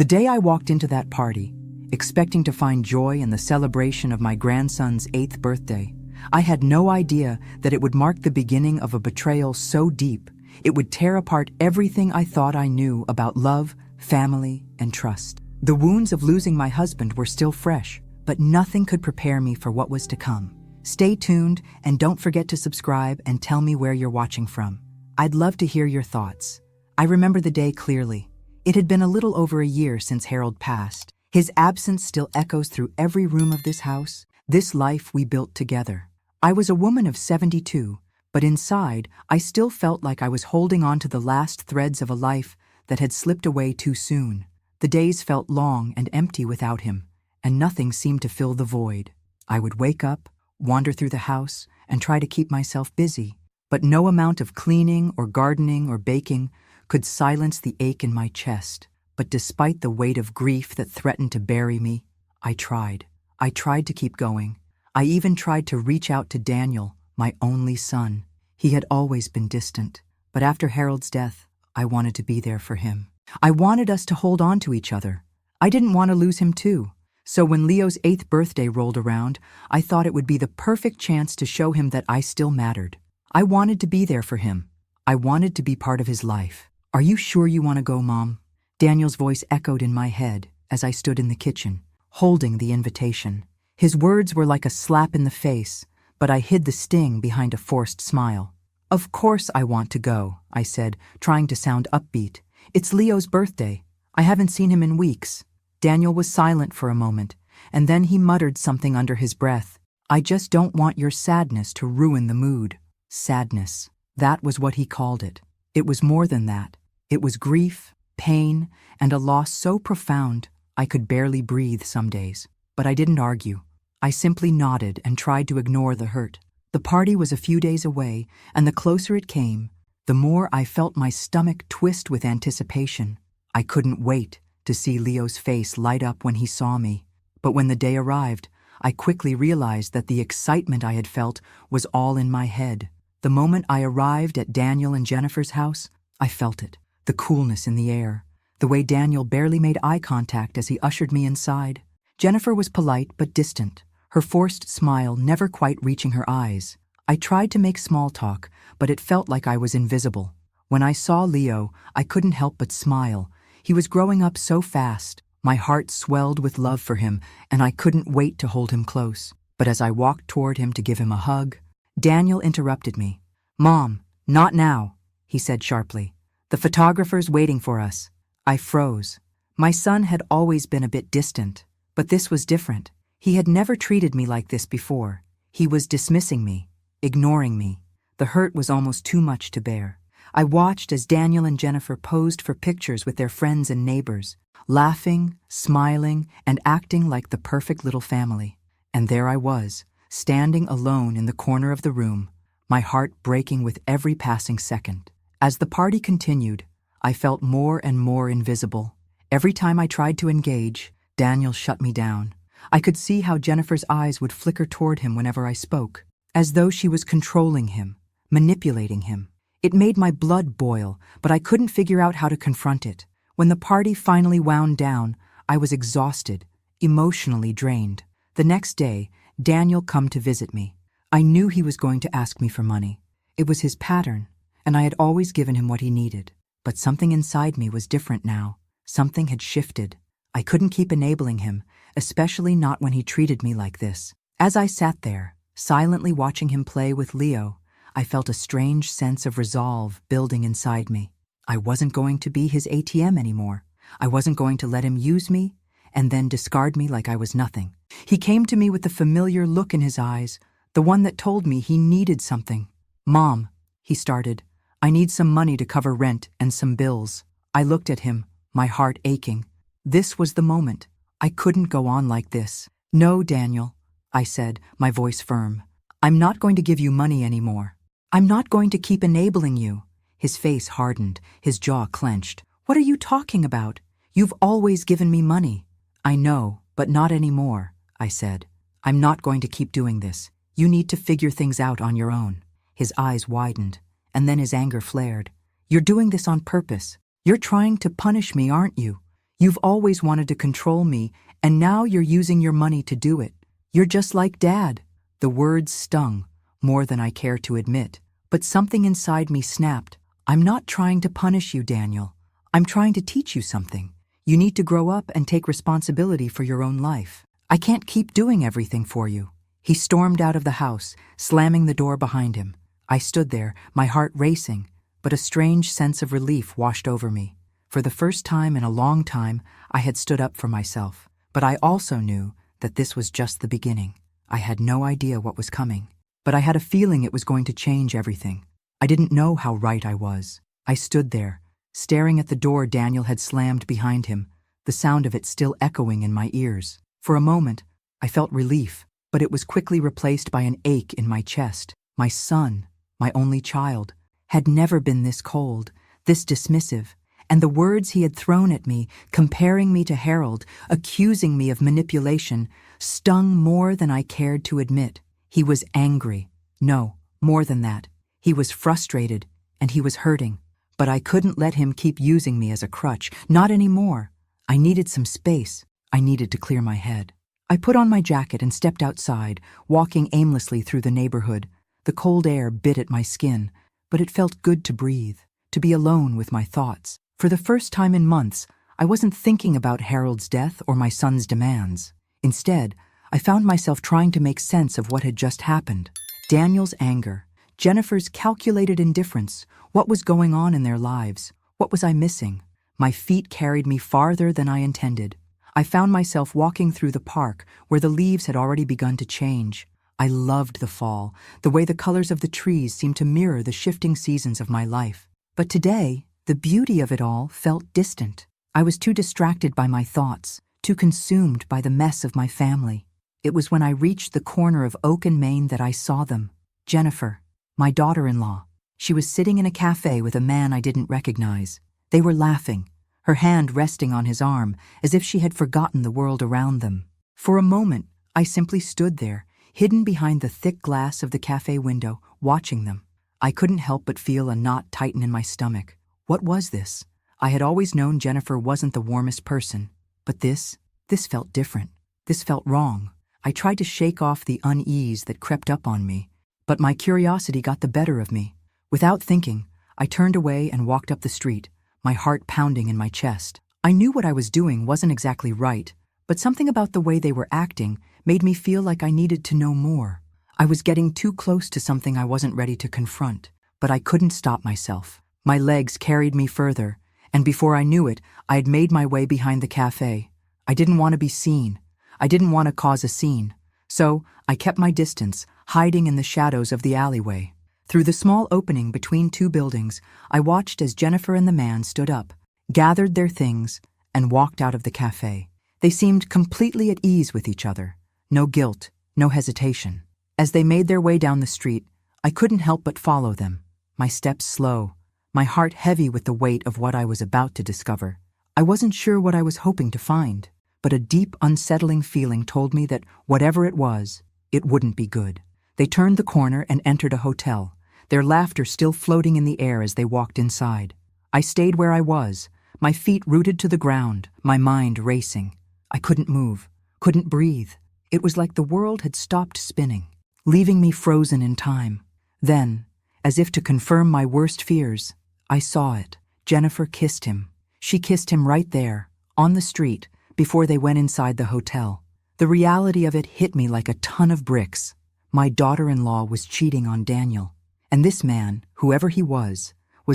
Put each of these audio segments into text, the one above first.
The day I walked into that party, expecting to find joy in the celebration of my grandson's 8th birthday, I had no idea that it would mark the beginning of a betrayal so deep it would tear apart everything I thought I knew about love, family, and trust. The wounds of losing my husband were still fresh, but nothing could prepare me for what was to come. Stay tuned and don't forget to subscribe and tell me where you're watching from. I'd love to hear your thoughts. I remember the day clearly. It had been a little over a year since Harold passed. His absence still echoes through every room of this house, this life we built together. I was a woman of 72, but inside, I still felt like I was holding on to the last threads of a life that had slipped away too soon. The days felt long and empty without him, and nothing seemed to fill the void. I would wake up, wander through the house, and try to keep myself busy, but no amount of cleaning or gardening or baking could silence the ache in my chest. But despite the weight of grief that threatened to bury me, I tried. I tried to keep going. I even tried to reach out to Daniel, my only son. He had always been distant, but after Harold's death, I wanted to be there for him. I wanted us to hold on to each other. I didn't want to lose him too. So when Leo's 8th birthday rolled around, I thought it would be the perfect chance to show him that I still mattered. I wanted to be there for him. I wanted to be part of his life. "Are you sure you want to go, Mom?" Daniel's voice echoed in my head as I stood in the kitchen, holding the invitation. His words were like a slap in the face, but I hid the sting behind a forced smile. "Of course I want to go," I said, trying to sound upbeat. "It's Leo's birthday. I haven't seen him in weeks." Daniel was silent for a moment, and then he muttered something under his breath. "I just don't want your sadness to ruin the mood." Sadness. That was what he called it. It was more than that. It was grief, pain, and a loss so profound I could barely breathe some days. But I didn't argue. I simply nodded and tried to ignore the hurt. The party was a few days away, and the closer it came, the more I felt my stomach twist with anticipation. I couldn't wait to see Leo's face light up when he saw me. But when the day arrived, I quickly realized that the excitement I had felt was all in my head. The moment I arrived at Daniel and Jennifer's house, I felt it. The coolness in the air, the way Daniel barely made eye contact as he ushered me inside. Jennifer was polite but distant, her forced smile never quite reaching her eyes. I tried to make small talk, but it felt like I was invisible. When I saw Leo, I couldn't help but smile. He was growing up so fast. My heart swelled with love for him, and I couldn't wait to hold him close. But as I walked toward him to give him a hug, Daniel interrupted me. "Mom, not now," he said sharply. "The photographer's waiting for us." I froze. My son had always been a bit distant, but this was different. He had never treated me like this before. He was dismissing me, ignoring me. The hurt was almost too much to bear. I watched as Daniel and Jennifer posed for pictures with their friends and neighbors, laughing, smiling, and acting like the perfect little family. And there I was, standing alone in the corner of the room, my heart breaking with every passing second. As the party continued, I felt more and more invisible. Every time I tried to engage, Daniel shut me down. I could see how Jennifer's eyes would flicker toward him whenever I spoke, as though she was controlling him, manipulating him. It made my blood boil, but I couldn't figure out how to confront it. When the party finally wound down, I was exhausted, emotionally drained. The next day, Daniel came to visit me. I knew he was going to ask me for money. It was his pattern, and I had always given him what he needed. But something inside me was different now. Something had shifted. I couldn't keep enabling him, especially not when he treated me like this. As I sat there, silently watching him play with Leo, I felt a strange sense of resolve building inside me. I wasn't going to be his ATM anymore. I wasn't going to let him use me and then discard me like I was nothing. He came to me with the familiar look in his eyes, the one that told me he needed something. "Mom," he started, "I need some money to cover rent and some bills." I looked at him, my heart aching. This was the moment. I couldn't go on like this. "No, Daniel," I said, my voice firm. "I'm not going to give you money anymore. I'm not going to keep enabling you." His face hardened, his jaw clenched. "What are you talking about? You've always given me money." "I know, but not anymore," I said. "I'm not going to keep doing this. You need to figure things out on your own." His eyes widened, and then his anger flared. "You're doing this on purpose. You're trying to punish me, aren't you? You've always wanted to control me, and now you're using your money to do it. You're just like Dad." The words stung, more than I care to admit, but something inside me snapped. "I'm not trying to punish you, Daniel. I'm trying to teach you something. You need to grow up and take responsibility for your own life. I can't keep doing everything for you." He stormed out of the house, slamming the door behind him. I stood there, my heart racing, but a strange sense of relief washed over me. For the first time in a long time, I had stood up for myself. But I also knew that this was just the beginning. I had no idea what was coming, but I had a feeling it was going to change everything. I didn't know how right I was. I stood there, staring at the door Daniel had slammed behind him, the sound of it still echoing in my ears. For a moment, I felt relief, but it was quickly replaced by an ache in my chest. My son, my only child, had never been this cold, this dismissive, and the words he had thrown at me, comparing me to Harold, accusing me of manipulation, stung more than I cared to admit. He was angry. No, more than that. He was frustrated, and he was hurting. But I couldn't let him keep using me as a crutch, not anymore. I needed some space. I needed to clear my head. I put on my jacket and stepped outside, walking aimlessly through the neighborhood. The cold air bit at my skin, but it felt good to breathe, to be alone with my thoughts. For the first time in months, I wasn't thinking about Harold's death or my son's demands. Instead, I found myself trying to make sense of what had just happened. Daniel's anger, Jennifer's calculated indifference, what was going on in their lives? What was I missing? My feet carried me farther than I intended. I found myself walking through the park where the leaves had already begun to change. I loved the fall, the way the colors of the trees seemed to mirror the shifting seasons of my life. But today, the beauty of it all felt distant. I was too distracted by my thoughts, too consumed by the mess of my family. It was when I reached the corner of Oak and Main that I saw them. Jennifer, my daughter-in-law. She was sitting in a cafe with a man I didn't recognize. They were laughing, her hand resting on his arm, as if she had forgotten the world around them. For a moment, I simply stood there, hidden behind the thick glass of the cafe window, watching them. I couldn't help but feel a knot tighten in my stomach. What was this? I had always known Jennifer wasn't the warmest person, but this felt different. This felt wrong. I tried to shake off the unease that crept up on me, but my curiosity got the better of me. Without thinking, I turned away and walked up the street, my heart pounding in my chest. I knew what I was doing wasn't exactly right, but something about the way they were acting made me feel like I needed to know more. I was getting too close to something I wasn't ready to confront, but I couldn't stop myself. My legs carried me further, and before I knew it, I had made my way behind the cafe. I didn't want to be seen. I didn't want to cause a scene. So I kept my distance, hiding in the shadows of the alleyway. Through the small opening between two buildings, I watched as Jennifer and the man stood up, gathered their things, and walked out of the cafe. They seemed completely at ease with each other. No guilt, no hesitation. As they made their way down the street, I couldn't help but follow them, my steps slow, my heart heavy with the weight of what I was about to discover. I wasn't sure what I was hoping to find, but a deep, unsettling feeling told me that whatever it was, it wouldn't be good. They turned the corner and entered a hotel, their laughter still floating in the air as they walked inside. I stayed where I was, my feet rooted to the ground, my mind racing. I couldn't move, couldn't breathe. It was like the world had stopped spinning, leaving me frozen in time. Then, as if to confirm my worst fears, I saw it. Jennifer kissed him. She kissed him right there, on the street, before they went inside the hotel. The reality of it hit me like a ton of bricks. My daughter-in-law was cheating on Daniel, and this man, whoever he was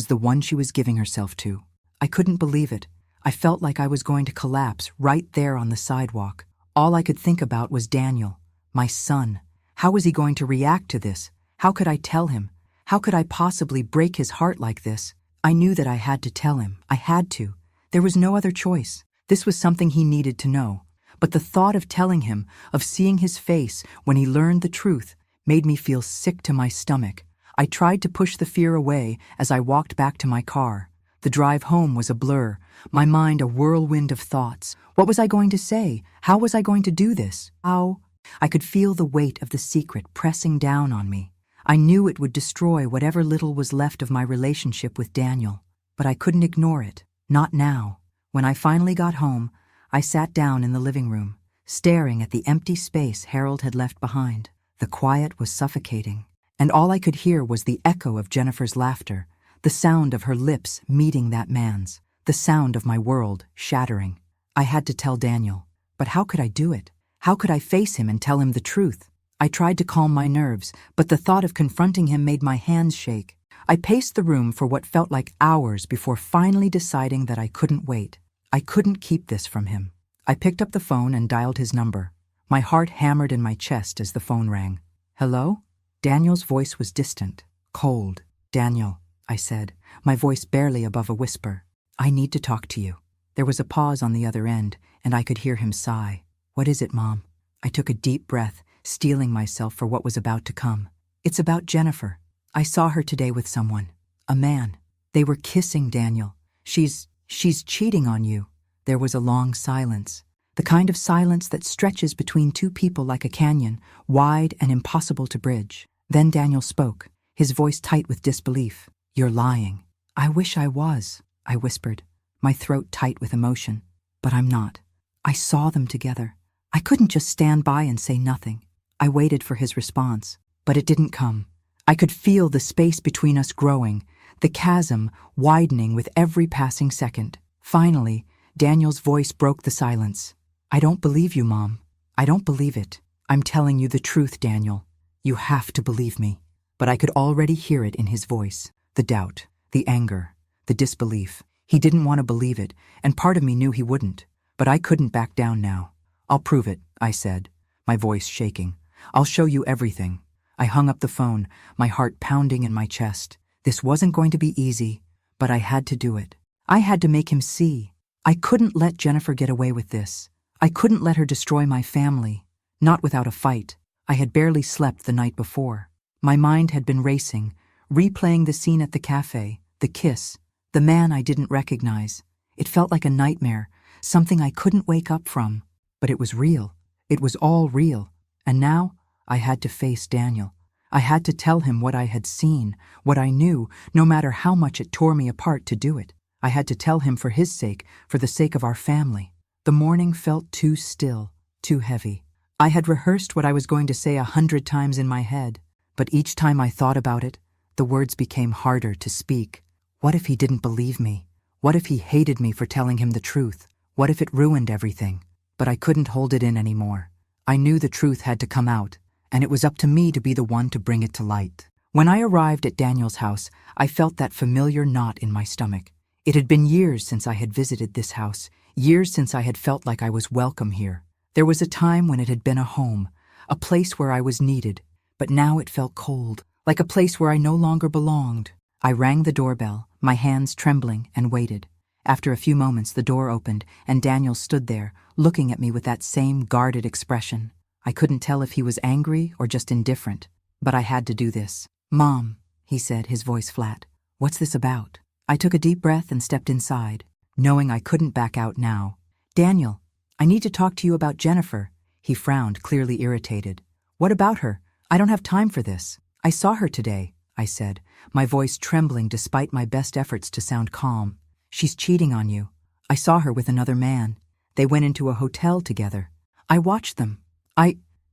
the one she was giving herself to. I couldn't believe it. I felt like I was going to collapse right there on the sidewalk. All I could think about was Daniel, my son. How was he going to react to this? How could I tell him? How could I possibly break his heart like this? I knew that I had to tell him. I had to. There was no other choice. This was something he needed to know. But the thought of telling him, of seeing his face when he learned the truth, made me feel sick to my stomach. I tried to push the fear away as I walked back to my car. The drive home was a blur, my mind a whirlwind of thoughts. What was I going to say? How was I going to do this? How? I could feel the weight of the secret pressing down on me. I knew it would destroy whatever little was left of my relationship with Daniel, but I couldn't ignore it. Not now. When I finally got home, I sat down in the living room, staring at the empty space Harold had left behind. The quiet was suffocating, and all I could hear was the echo of Jennifer's laughter, the sound of her lips meeting that man's, the sound of my world shattering. I had to tell Daniel, but how could I do it? How could I face him and tell him the truth? I tried to calm my nerves, but the thought of confronting him made my hands shake. I paced the room for what felt like hours before finally deciding that I couldn't wait. I couldn't keep this from him. I picked up the phone and dialed his number. My heart hammered in my chest as the phone rang. Hello? Daniel's voice was distant, cold. Daniel, I said, my voice barely above a whisper. I need to talk to you. There was a pause on the other end, and I could hear him sigh. What is it, Mom? I took a deep breath, steeling myself for what was about to come. It's about Jennifer. I saw her today with someone. A man. They were kissing, Daniel. She's cheating on you. There was a long silence. The kind of silence that stretches between two people like a canyon, wide and impossible to bridge. Then Daniel spoke, his voice tight with disbelief. You're lying. I wish I was, I whispered, my throat tight with emotion. But I'm not. I saw them together. I couldn't just stand by and say nothing. I waited for his response, but it didn't come. I could feel the space between us growing, the chasm widening with every passing second. Finally, Daniel's voice broke the silence. I don't believe you, Mom. I don't believe it. I'm telling you the truth, Daniel. You have to believe me. But I could already hear it in his voice. The doubt, the anger, the disbelief. He didn't want to believe it, and part of me knew he wouldn't. But I couldn't back down now. I'll prove it, I said, my voice shaking. I'll show you everything. I hung up the phone, my heart pounding in my chest. This wasn't going to be easy, but I had to do it. I had to make him see. I couldn't let Jennifer get away with this. I couldn't let her destroy my family. Not without a fight. I had barely slept the night before. My mind had been racing, replaying the scene at the cafe, the kiss, the man I didn't recognize. It felt like a nightmare, something I couldn't wake up from. But it was real. It was all real. And now, I had to face Daniel. I had to tell him what I had seen, what I knew, no matter how much it tore me apart to do it. I had to tell him for his sake, for the sake of our family. The morning felt too still, too heavy. I had rehearsed what I was going to say 100 times in my head, but each time I thought about it, the words became harder to speak. What if he didn't believe me? What if he hated me for telling him the truth? What if it ruined everything? But I couldn't hold it in anymore. I knew the truth had to come out, and it was up to me to be the one to bring it to light. When I arrived at Daniel's house, I felt that familiar knot in my stomach. It had been years since I had visited this house, years since I had felt like I was welcome here. There was a time when it had been a home, a place where I was needed, but now it felt cold, like a place where I no longer belonged. I rang the doorbell, my hands trembling, and waited. After a few moments, the door opened, and Daniel stood there, looking at me with that same guarded expression. I couldn't tell if he was angry or just indifferent, but I had to do this. Mom, he said, his voice flat. What's this about? I took a deep breath and stepped inside, knowing I couldn't back out now. Daniel, I need to talk to you about Jennifer. He frowned, clearly irritated. What about her? I don't have time for this. I saw her today, I said, my voice trembling despite my best efforts to sound calm. She's cheating on you. I saw her with another man. They went into a hotel together. I watched them.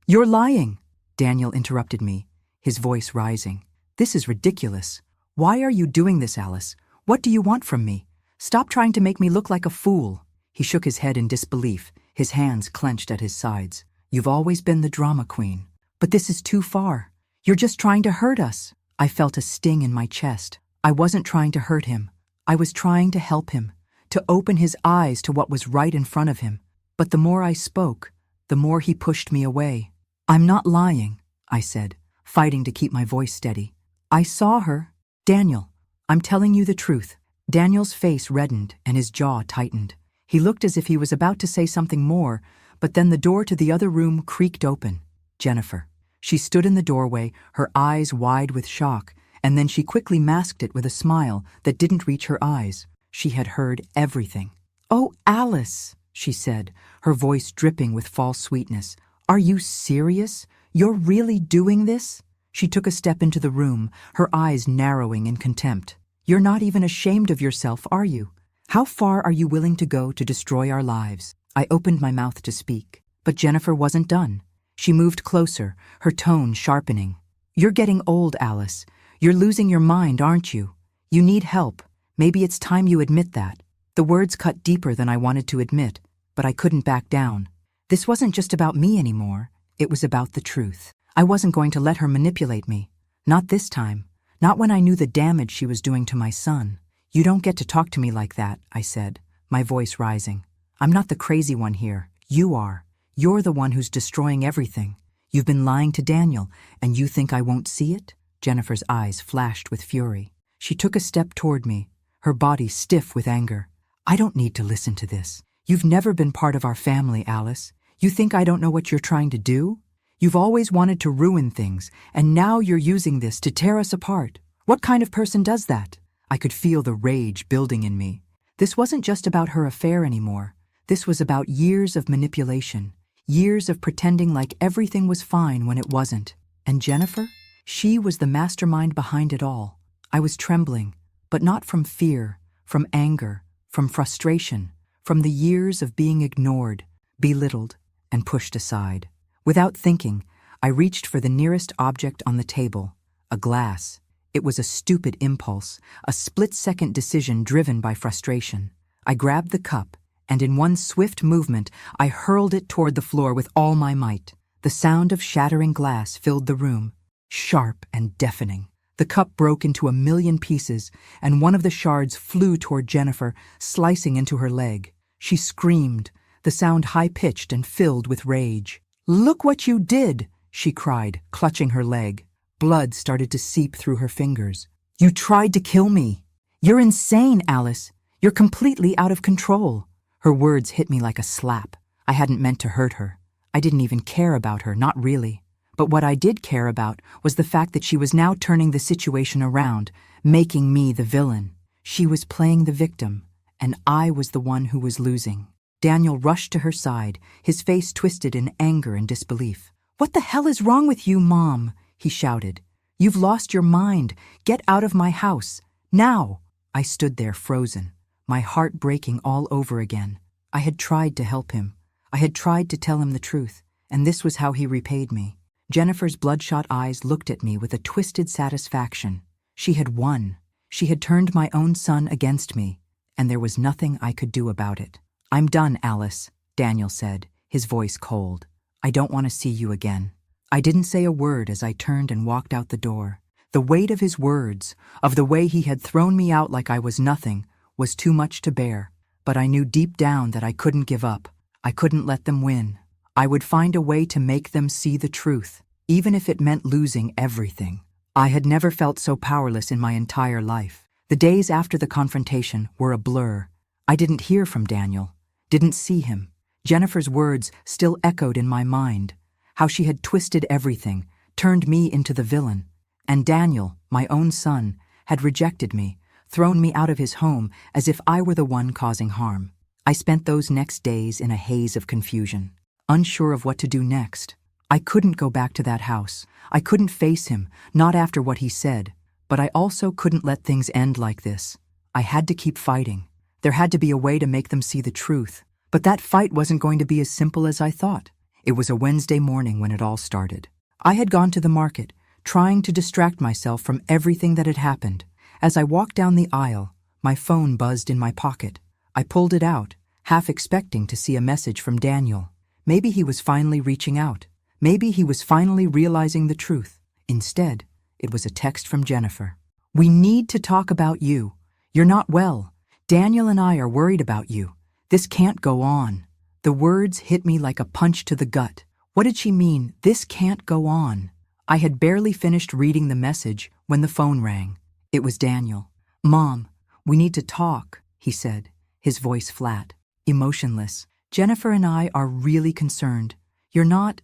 You're lying, Daniel interrupted me, his voice rising. This is ridiculous. Why are you doing this, Alice? What do you want from me? Stop trying to make me look like a fool. He shook his head in disbelief, his hands clenched at his sides. You've always been the drama queen. But this is too far. You're just trying to hurt us. I felt a sting in my chest. I wasn't trying to hurt him. I was trying to help him, to open his eyes to what was right in front of him. But the more I spoke, the more he pushed me away. I'm not lying, I said, fighting to keep my voice steady. I saw her. Daniel, I'm telling you the truth. Daniel's face reddened and his jaw tightened. He looked as if he was about to say something more, but then the door to the other room creaked open. Jennifer. She stood in the doorway, her eyes wide with shock, and then she quickly masked it with a smile that didn't reach her eyes. She had heard everything. Oh, Alice, she said, her voice dripping with false sweetness. Are you serious? You're really doing this? She took a step into the room, her eyes narrowing in contempt. You're not even ashamed of yourself, are you? How far are you willing to go to destroy our lives? I opened my mouth to speak, but Jennifer wasn't done. She moved closer, her tone sharpening. You're getting old, Alice. You're losing your mind, aren't you? You need help. Maybe it's time you admit that. The words cut deeper than I wanted to admit, but I couldn't back down. This wasn't just about me anymore. It was about the truth. I wasn't going to let her manipulate me. Not this time. Not when I knew the damage she was doing to my son. You don't get to talk to me like that, I said, my voice rising. I'm not the crazy one here. You are. You're the one who's destroying everything. You've been lying to Daniel, and you think I won't see it? Jennifer's eyes flashed with fury. She took a step toward me, her body stiff with anger. I don't need to listen to this. You've never been part of our family, Alice. You think I don't know what you're trying to do? You've always wanted to ruin things, and now you're using this to tear us apart. What kind of person does that? I could feel the rage building in me. This wasn't just about her affair anymore. This was about years of manipulation, years of pretending like everything was fine when it wasn't. And Jennifer? She was the mastermind behind it all. I was trembling, but not from fear, from anger, from frustration, from the years of being ignored, belittled, and pushed aside. Without thinking, I reached for the nearest object on the table, a glass. It was a stupid impulse, a split-second decision driven by frustration. I grabbed the cup, and in one swift movement, I hurled it toward the floor with all my might. The sound of shattering glass filled the room, sharp and deafening. The cup broke into a million pieces, and one of the shards flew toward Jennifer, slicing into her leg. She screamed, the sound high-pitched and filled with rage. "Look what you did!" she cried, clutching her leg. Blood started to seep through her fingers. "You tried to kill me! You're insane, Alice! You're completely out of control!" Her words hit me like a slap. I hadn't meant to hurt her. I didn't even care about her, not really. But what I did care about was the fact that she was now turning the situation around, making me the villain. She was playing the victim, and I was the one who was losing. Daniel rushed to her side, his face twisted in anger and disbelief. "What the hell is wrong with you, Mom?" he shouted. "You've lost your mind. Get out of my house. Now!" I stood there frozen, my heart breaking all over again. I had tried to help him. I had tried to tell him the truth, and this was how he repaid me. Jennifer's bloodshot eyes looked at me with a twisted satisfaction. She had won. She had turned my own son against me, and there was nothing I could do about it. "I'm done, Alice," Daniel said, his voice cold. "I don't want to see you again." I didn't say a word as I turned and walked out the door. The weight of his words, of the way he had thrown me out like I was nothing, was too much to bear. But I knew deep down that I couldn't give up. I couldn't let them win. I would find a way to make them see the truth, even if it meant losing everything. I had never felt so powerless in my entire life. The days after the confrontation were a blur. I didn't hear from Daniel, didn't see him. Jennifer's words still echoed in my mind, how she had twisted everything, turned me into the villain. And Daniel, my own son, had rejected me, thrown me out of his home as if I were the one causing harm. I spent those next days in a haze of confusion, unsure of what to do next. I couldn't go back to that house. I couldn't face him, not after what he said. But I also couldn't let things end like this. I had to keep fighting. There had to be a way to make them see the truth. But that fight wasn't going to be as simple as I thought. It was a Wednesday morning when it all started. I had gone to the market, trying to distract myself from everything that had happened. As I walked down the aisle, my phone buzzed in my pocket. I pulled it out, half expecting to see a message from Daniel. Maybe he was finally reaching out. Maybe he was finally realizing the truth. Instead, it was a text from Jennifer. "We need to talk about you. You're not well. Daniel and I are worried about you. This can't go on." The words hit me like a punch to the gut. What did she mean, "this can't go on"? I had barely finished reading the message when the phone rang. It was Daniel. "Mom, we need to talk," he said, his voice flat, emotionless. "Jennifer and I are really concerned. You're not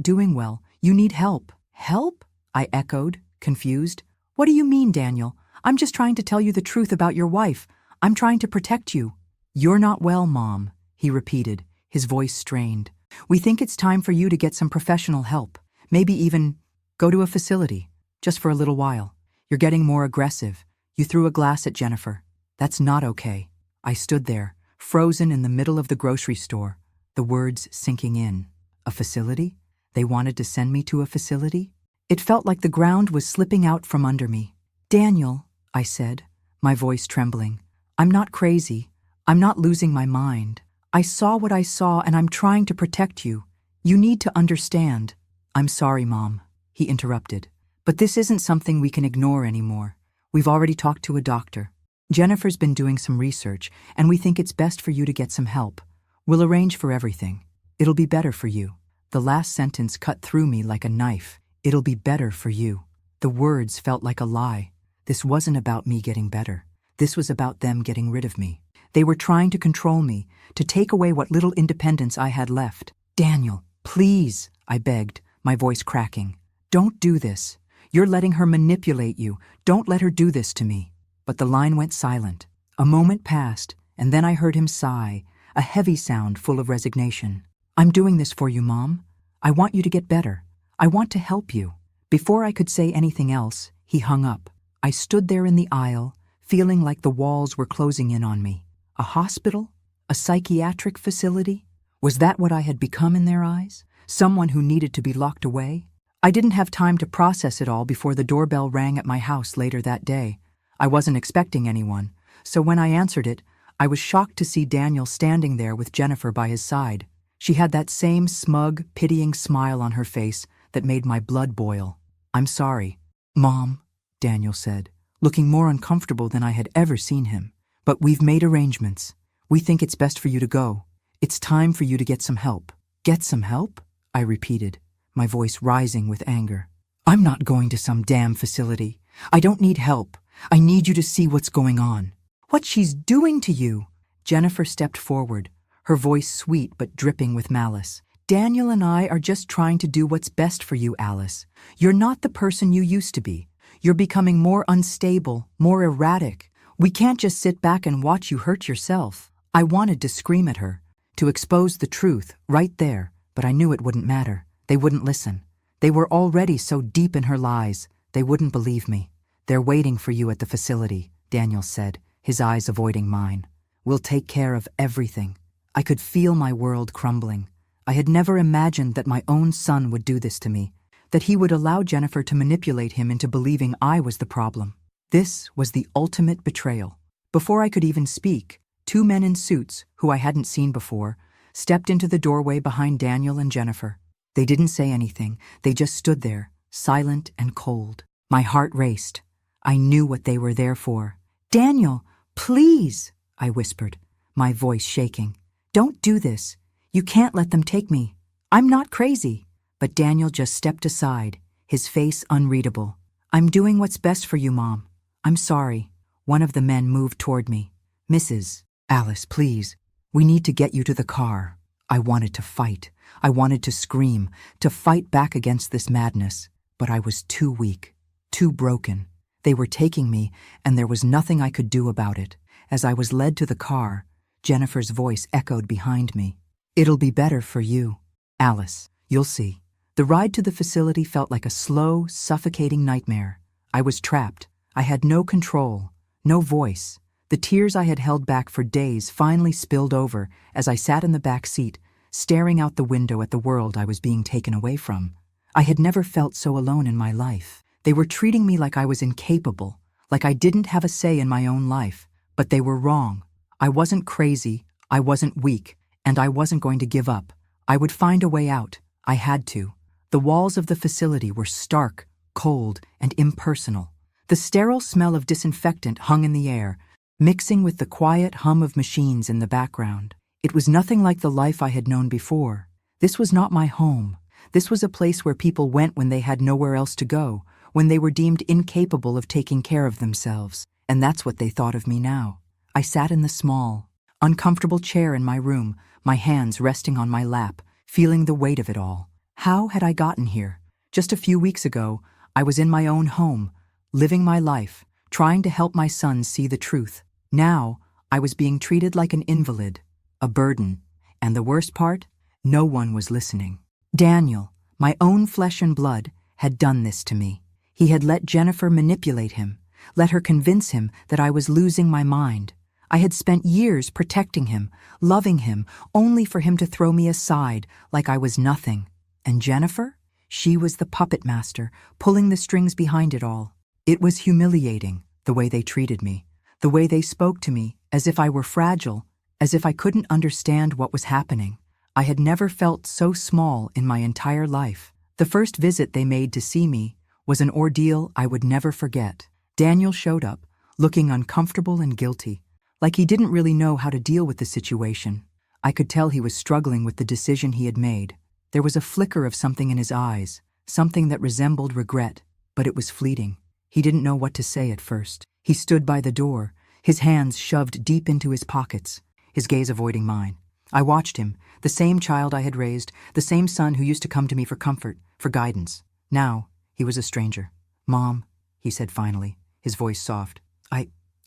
doing well. You need help." "Help?" I echoed, confused. "What do you mean, Daniel? I'm just trying to tell you the truth about your wife. I'm trying to protect you." "You're not well, Mom," he repeated, his voice strained. "We think it's time for you to get some professional help. Maybe even go to a facility, just for a little while. You're getting more aggressive. You threw a glass at Jennifer. That's not okay." I stood there, frozen in the middle of the grocery store, the words sinking in. A facility? They wanted to send me to a facility? It felt like the ground was slipping out from under me. Daniel, I said, my voice trembling, I'm not crazy. I'm not losing my mind. I saw what I saw and I'm trying to protect you. You need to understand. I'm sorry, Mom, he interrupted. But this isn't something we can ignore anymore. We've already talked to a doctor. Jennifer's been doing some research, and we think it's best for you to get some help. We'll arrange for everything. It'll be better for you. The last sentence cut through me like a knife. It'll be better for you. The words felt like a lie. This wasn't about me getting better. This was about them getting rid of me. They were trying to control me, to take away what little independence I had left. Daniel, please, I begged, my voice cracking. Don't do this. You're letting her manipulate you. Don't let her do this to me. But the line went silent. A moment passed, and then I heard him sigh, a heavy sound full of resignation. I'm doing this for you, Mom. I want you to get better. I want to help you. Before I could say anything else, he hung up. I stood there in the aisle, feeling like the walls were closing in on me. A hospital? A psychiatric facility? Was that what I had become in their eyes? Someone who needed to be locked away? I didn't have time to process it all before the doorbell rang at my house later that day. I wasn't expecting anyone, so when I answered it, I was shocked to see Daniel standing there with Jennifer by his side. She had that same smug, pitying smile on her face that made my blood boil. I'm sorry, Mom, Daniel said, looking more uncomfortable than I had ever seen him. But we've made arrangements. We think it's best for you to go. It's time for you to get some help. Get some help? I repeated, my voice rising with anger. I'm not going to some damn facility. I don't need help. I need you to see what's going on. What she's doing to you. Jennifer stepped forward, her voice sweet but dripping with malice. Daniel and I are just trying to do what's best for you, Alice. You're not the person you used to be. You're becoming more unstable, more erratic. We can't just sit back and watch you hurt yourself. I wanted to scream at her, to expose the truth right there, but I knew it wouldn't matter. They wouldn't listen. They were already so deep in her lies, they wouldn't believe me. They're waiting for you at the facility, Daniel said, his eyes avoiding mine. We'll take care of everything. I could feel my world crumbling. I had never imagined that my own son would do this to me, that he would allow Jennifer to manipulate him into believing I was the problem. This was the ultimate betrayal. Before I could even speak, two men in suits, who I hadn't seen before, stepped into the doorway behind Daniel and Jennifer. They didn't say anything. They just stood there, silent and cold. My heart raced. I knew what they were there for. Daniel, please, I whispered, my voice shaking. Don't do this. You can't let them take me. I'm not crazy. But Daniel just stepped aside, his face unreadable. I'm doing what's best for you, Mom. I'm sorry. One of the men moved toward me. Mrs. Alice, please. We need to get you to the car. I wanted to fight. I wanted to scream, to fight back against this madness. But I was too weak, too broken. They were taking me, and there was nothing I could do about it. As I was led to the car, Jennifer's voice echoed behind me. It'll be better for you, Alice. You'll see. The ride to the facility felt like a slow, suffocating nightmare. I was trapped. I had no control, no voice. The tears I had held back for days finally spilled over as I sat in the back seat, staring out the window at the world I was being taken away from. I had never felt so alone in my life. They were treating me like I was incapable, like I didn't have a say in my own life. But they were wrong. I wasn't crazy, I wasn't weak, and I wasn't going to give up. I would find a way out. I had to. The walls of the facility were stark, cold, and impersonal. The sterile smell of disinfectant hung in the air, mixing with the quiet hum of machines in the background. It was nothing like the life I had known before. This was not my home. This was a place where people went when they had nowhere else to go, when they were deemed incapable of taking care of themselves. And that's what they thought of me now. I sat in the small, uncomfortable chair in my room, my hands resting on my lap, feeling the weight of it all. How had I gotten here? Just a few weeks ago, I was in my own home, living my life, trying to help my son see the truth. Now, I was being treated like an invalid, a burden. And the worst part? No one was listening. Daniel, my own flesh and blood, had done this to me. He had let Jennifer manipulate him, let her convince him that I was losing my mind. I had spent years protecting him, loving him, only for him to throw me aside like I was nothing. And Jennifer? She was the puppet master, pulling the strings behind it all. It was humiliating, the way they treated me, the way they spoke to me, as if I were fragile, as if I couldn't understand what was happening. I had never felt so small in my entire life. The first visit they made to see me was an ordeal I would never forget. Daniel showed up, looking uncomfortable and guilty, like he didn't really know how to deal with the situation. I could tell he was struggling with the decision he had made. There was a flicker of something in his eyes, something that resembled regret, but it was fleeting. He didn't know what to say at first. He stood by the door, his hands shoved deep into his pockets, his gaze avoiding mine. I watched him, the same child I had raised, the same son who used to come to me for comfort, for guidance. Now, he was a stranger. "Mom," he said finally, his voice soft.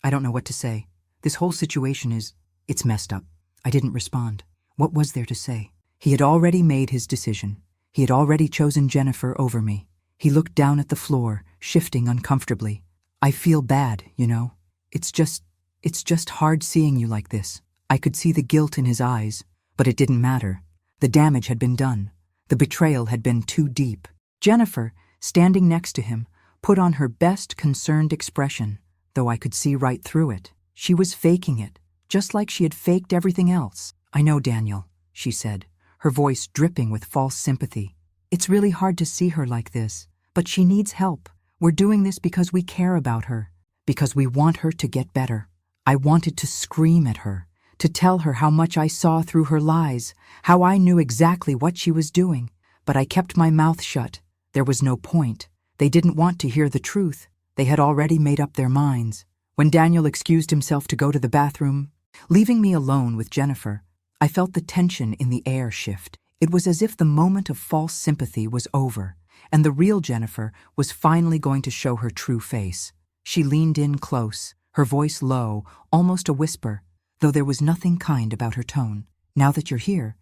I don't know what to say. This whole situation it's messed up." I didn't respond. What was there to say? He had already made his decision. He had already chosen Jennifer over me. He looked down at the floor, shifting uncomfortably. "I feel bad, you know. It's just hard seeing you like this." I could see the guilt in his eyes, but it didn't matter. The damage had been done. The betrayal had been too deep. Jennifer, standing next to him, put on her best concerned expression, though I could see right through it. She was faking it, just like she had faked everything else. "I know, Daniel," she said, her voice dripping with false sympathy. "It's really hard to see her like this, but she needs help. We're doing this because we care about her, because we want her to get better." I wanted to scream at her, to tell her how much I saw through her lies, how I knew exactly what she was doing, but I kept my mouth shut. There was no point. They didn't want to hear the truth. They had already made up their minds. When Daniel excused himself to go to the bathroom, leaving me alone with Jennifer, I felt the tension in the air shift. It was as if the moment of false sympathy was over, and the real Jennifer was finally going to show her true face. She leaned in close, her voice low, almost a whisper, though there was nothing kind about her tone. "Now that you're here,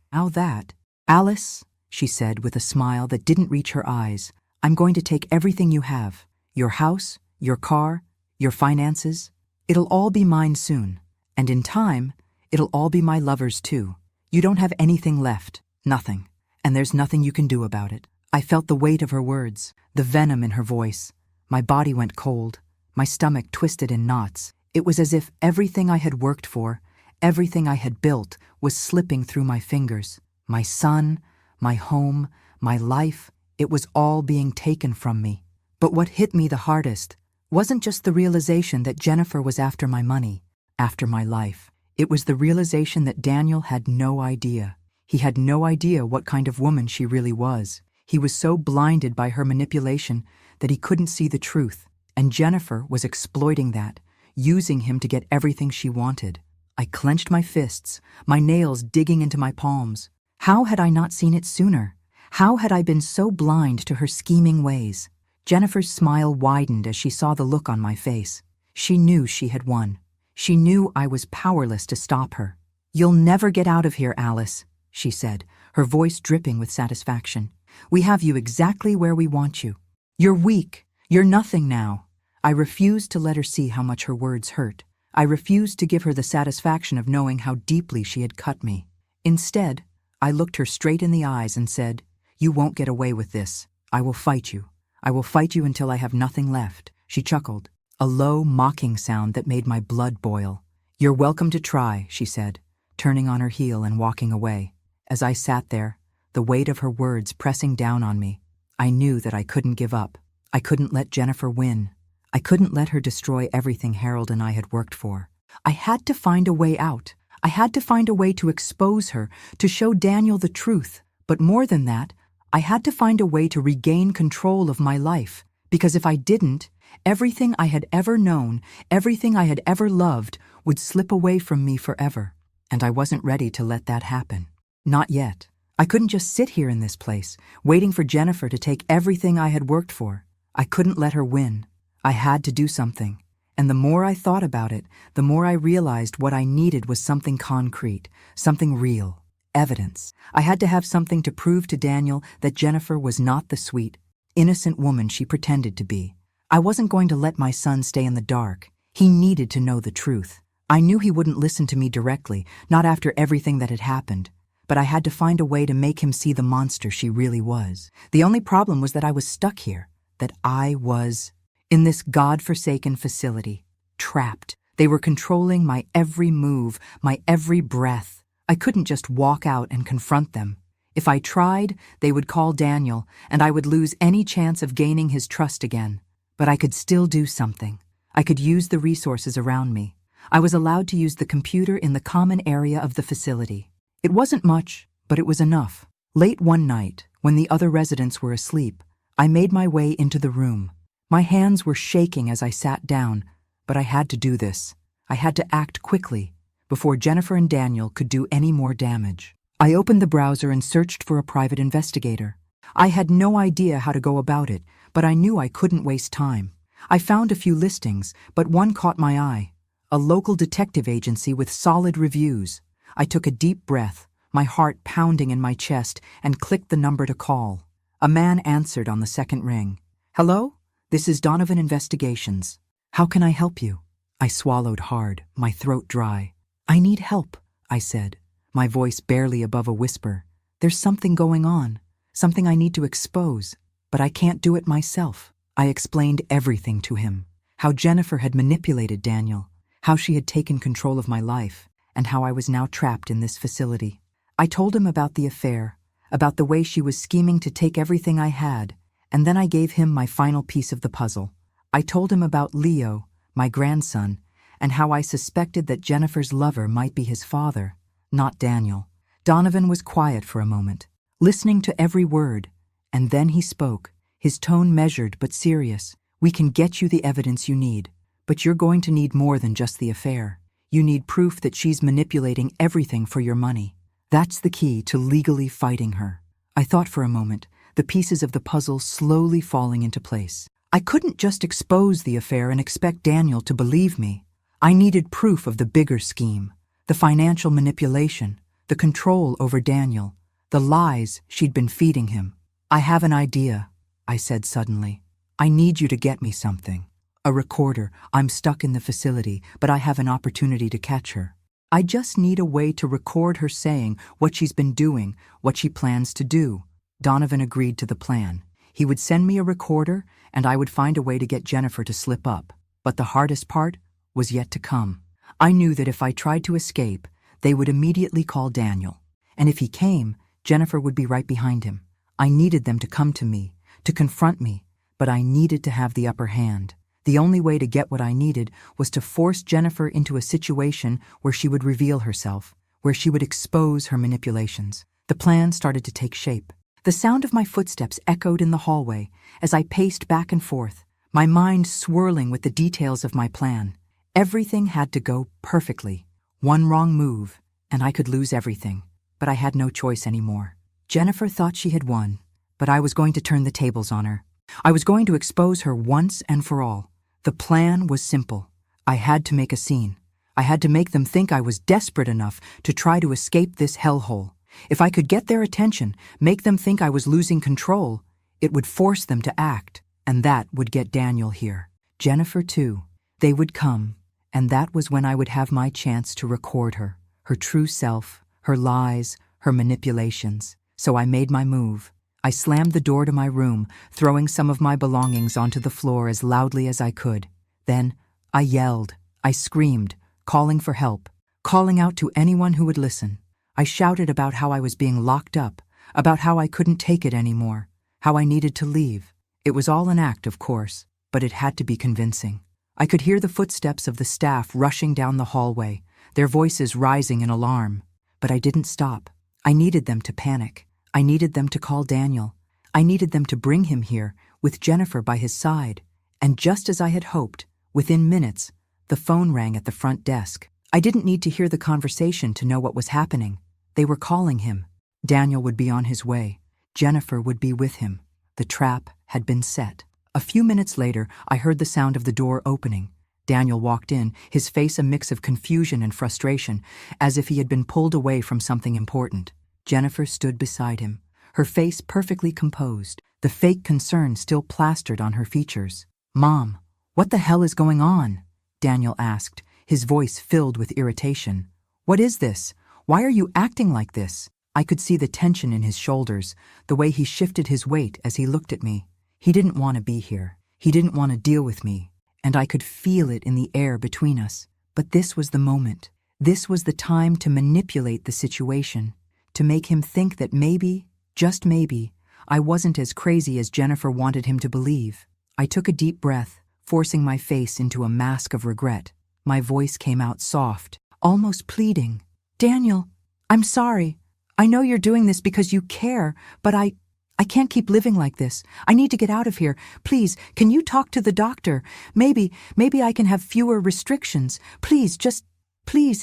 Alice," she said with a smile that didn't reach her eyes, "I'm going to take everything you have, your house, your car, your finances. It'll all be mine soon, and in time, it'll all be my lover's too. You don't have anything left, nothing, and there's nothing you can do about it." I felt the weight of her words, the venom in her voice. My body went cold, my stomach twisted in knots. It was as if everything I had worked for, everything I had built, was slipping through my fingers. My son, my home, my life, it was all being taken from me. But what hit me the hardest wasn't just the realization that Jennifer was after my money, after my life. It was the realization that Daniel had no idea. He had no idea what kind of woman she really was. He was so blinded by her manipulation that he couldn't see the truth, and Jennifer was exploiting that, using him to get everything she wanted. I clenched my fists, my nails digging into my palms. How had I not seen it sooner? How had I been so blind to her scheming ways? Jennifer's smile widened as she saw the look on my face. She knew she had won. She knew I was powerless to stop her. "You'll never get out of here, Alice," she said, her voice dripping with satisfaction. "We have you exactly where we want you. You're weak. You're nothing now." I refused to let her see how much her words hurt. I refused to give her the satisfaction of knowing how deeply she had cut me. Instead, I looked her straight in the eyes and said, "You won't get away with this. I will fight you. I will fight you until I have nothing left." She chuckled, a low, mocking sound that made my blood boil. "You're welcome to try," she said, turning on her heel and walking away. As I sat there, the weight of her words pressing down on me, I knew that I couldn't give up. I couldn't let Jennifer win. I couldn't let her destroy everything Harold and I had worked for. I had to find a way out. I had to find a way to expose her, to show Daniel the truth. But more than that, I had to find a way to regain control of my life, because if I didn't, everything I had ever known, everything I had ever loved, would slip away from me forever. And I wasn't ready to let that happen. Not yet. I couldn't just sit here in this place, waiting for Jennifer to take everything I had worked for. I couldn't let her win. I had to do something. And the more I thought about it, the more I realized what I needed was something concrete, something real. Evidence. I had to have something to prove to Daniel that Jennifer was not the sweet, innocent woman she pretended to be. I wasn't going to let my son stay in the dark. He needed to know the truth. I knew he wouldn't listen to me directly, not after everything that had happened, but I had to find a way to make him see the monster she really was. The only problem was that I was stuck here, that I was in this God-forsaken facility, trapped. They were controlling my every move, my every breath. I couldn't just walk out and confront them. If I tried, they would call Daniel, and I would lose any chance of gaining his trust again. But I could still do something. I could use the resources around me. I was allowed to use the computer in the common area of the facility. It wasn't much, but it was enough. Late one night, when the other residents were asleep, I made my way into the room. My hands were shaking as I sat down, but I had to do this. I had to act quickly, before Jennifer and Daniel could do any more damage. I opened the browser and searched for a private investigator. I had no idea how to go about it, but I knew I couldn't waste time. I found a few listings, but one caught my eye. A local detective agency with solid reviews. I took a deep breath, my heart pounding in my chest, and clicked the number to call. A man answered on the second ring. "Hello? This is Donovan Investigations. How can I help you?" I swallowed hard, my throat dry. "I need help," I said, my voice barely above a whisper. "There's something going on, something I need to expose, but I can't do it myself." I explained everything to him, how Jennifer had manipulated Daniel, how she had taken control of my life, and how I was now trapped in this facility. I told him about the affair, about the way she was scheming to take everything I had, and then I gave him my final piece of the puzzle. I told him about Leo, my grandson, and how I suspected that Jennifer's lover might be his father, not Daniel. Donovan was quiet for a moment, listening to every word, and then he spoke, his tone measured but serious. "We can get you the evidence you need, but you're going to need more than just the affair. You need proof that she's manipulating everything for your money. That's the key to legally fighting her." I thought for a moment, the pieces of the puzzle slowly falling into place. I couldn't just expose the affair and expect Daniel to believe me. I needed proof of the bigger scheme, the financial manipulation, the control over Daniel, the lies she'd been feeding him. "I have an idea," I said suddenly. "I need you to get me something. A recorder. I'm stuck in the facility, but I have an opportunity to catch her. I just need a way to record her saying what she's been doing, what she plans to do." Donovan agreed to the plan. He would send me a recorder, and I would find a way to get Jennifer to slip up. But the hardest part was yet to come. I knew that if I tried to escape, they would immediately call Daniel. And if he came, Jennifer would be right behind him. I needed them to come to me, to confront me, but I needed to have the upper hand. The only way to get what I needed was to force Jennifer into a situation where she would reveal herself, where she would expose her manipulations. The plan started to take shape. The sound of my footsteps echoed in the hallway as I paced back and forth, my mind swirling with the details of my plan. Everything had to go perfectly. One wrong move, and I could lose everything. But I had no choice anymore. Jennifer thought she had won, but I was going to turn the tables on her. I was going to expose her once and for all. The plan was simple. I had to make a scene. I had to make them think I was desperate enough to try to escape this hellhole. If I could get their attention, make them think I was losing control, it would force them to act, and that would get Daniel here. Jennifer, too. They would come, and that was when I would have my chance to record her, her true self, her lies, her manipulations. So I made my move. I slammed the door to my room, throwing some of my belongings onto the floor as loudly as I could. Then I yelled, I screamed, calling for help, calling out to anyone who would listen. I shouted about how I was being locked up, about how I couldn't take it anymore, how I needed to leave. It was all an act, of course, but it had to be convincing. I could hear the footsteps of the staff rushing down the hallway, their voices rising in alarm. But I didn't stop. I needed them to panic. I needed them to call Daniel. I needed them to bring him here, with Jennifer by his side. And just as I had hoped, within minutes, the phone rang at the front desk. I didn't need to hear the conversation to know what was happening. They were calling him. Daniel would be on his way. Jennifer would be with him. The trap had been set. A few minutes later, I heard the sound of the door opening. Daniel walked in, his face a mix of confusion and frustration, as if he had been pulled away from something important. Jennifer stood beside him, her face perfectly composed, the fake concern still plastered on her features. "Mom, what the hell is going on?" Daniel asked, his voice filled with irritation. "What is this? Why are you acting like this?" I could see the tension in his shoulders, the way he shifted his weight as he looked at me. He didn't want to be here. He didn't want to deal with me, and I could feel it in the air between us. But this was the moment. This was the time to manipulate the situation, to make him think that maybe, just maybe, I wasn't as crazy as Jennifer wanted him to believe. I took a deep breath, forcing my face into a mask of regret. My voice came out soft, almost pleading. "Daniel, I'm sorry. I know you're doing this because you care, but I can't keep living like this. I need to get out of here. Please, can you talk to the doctor? Maybe I can have fewer restrictions. Please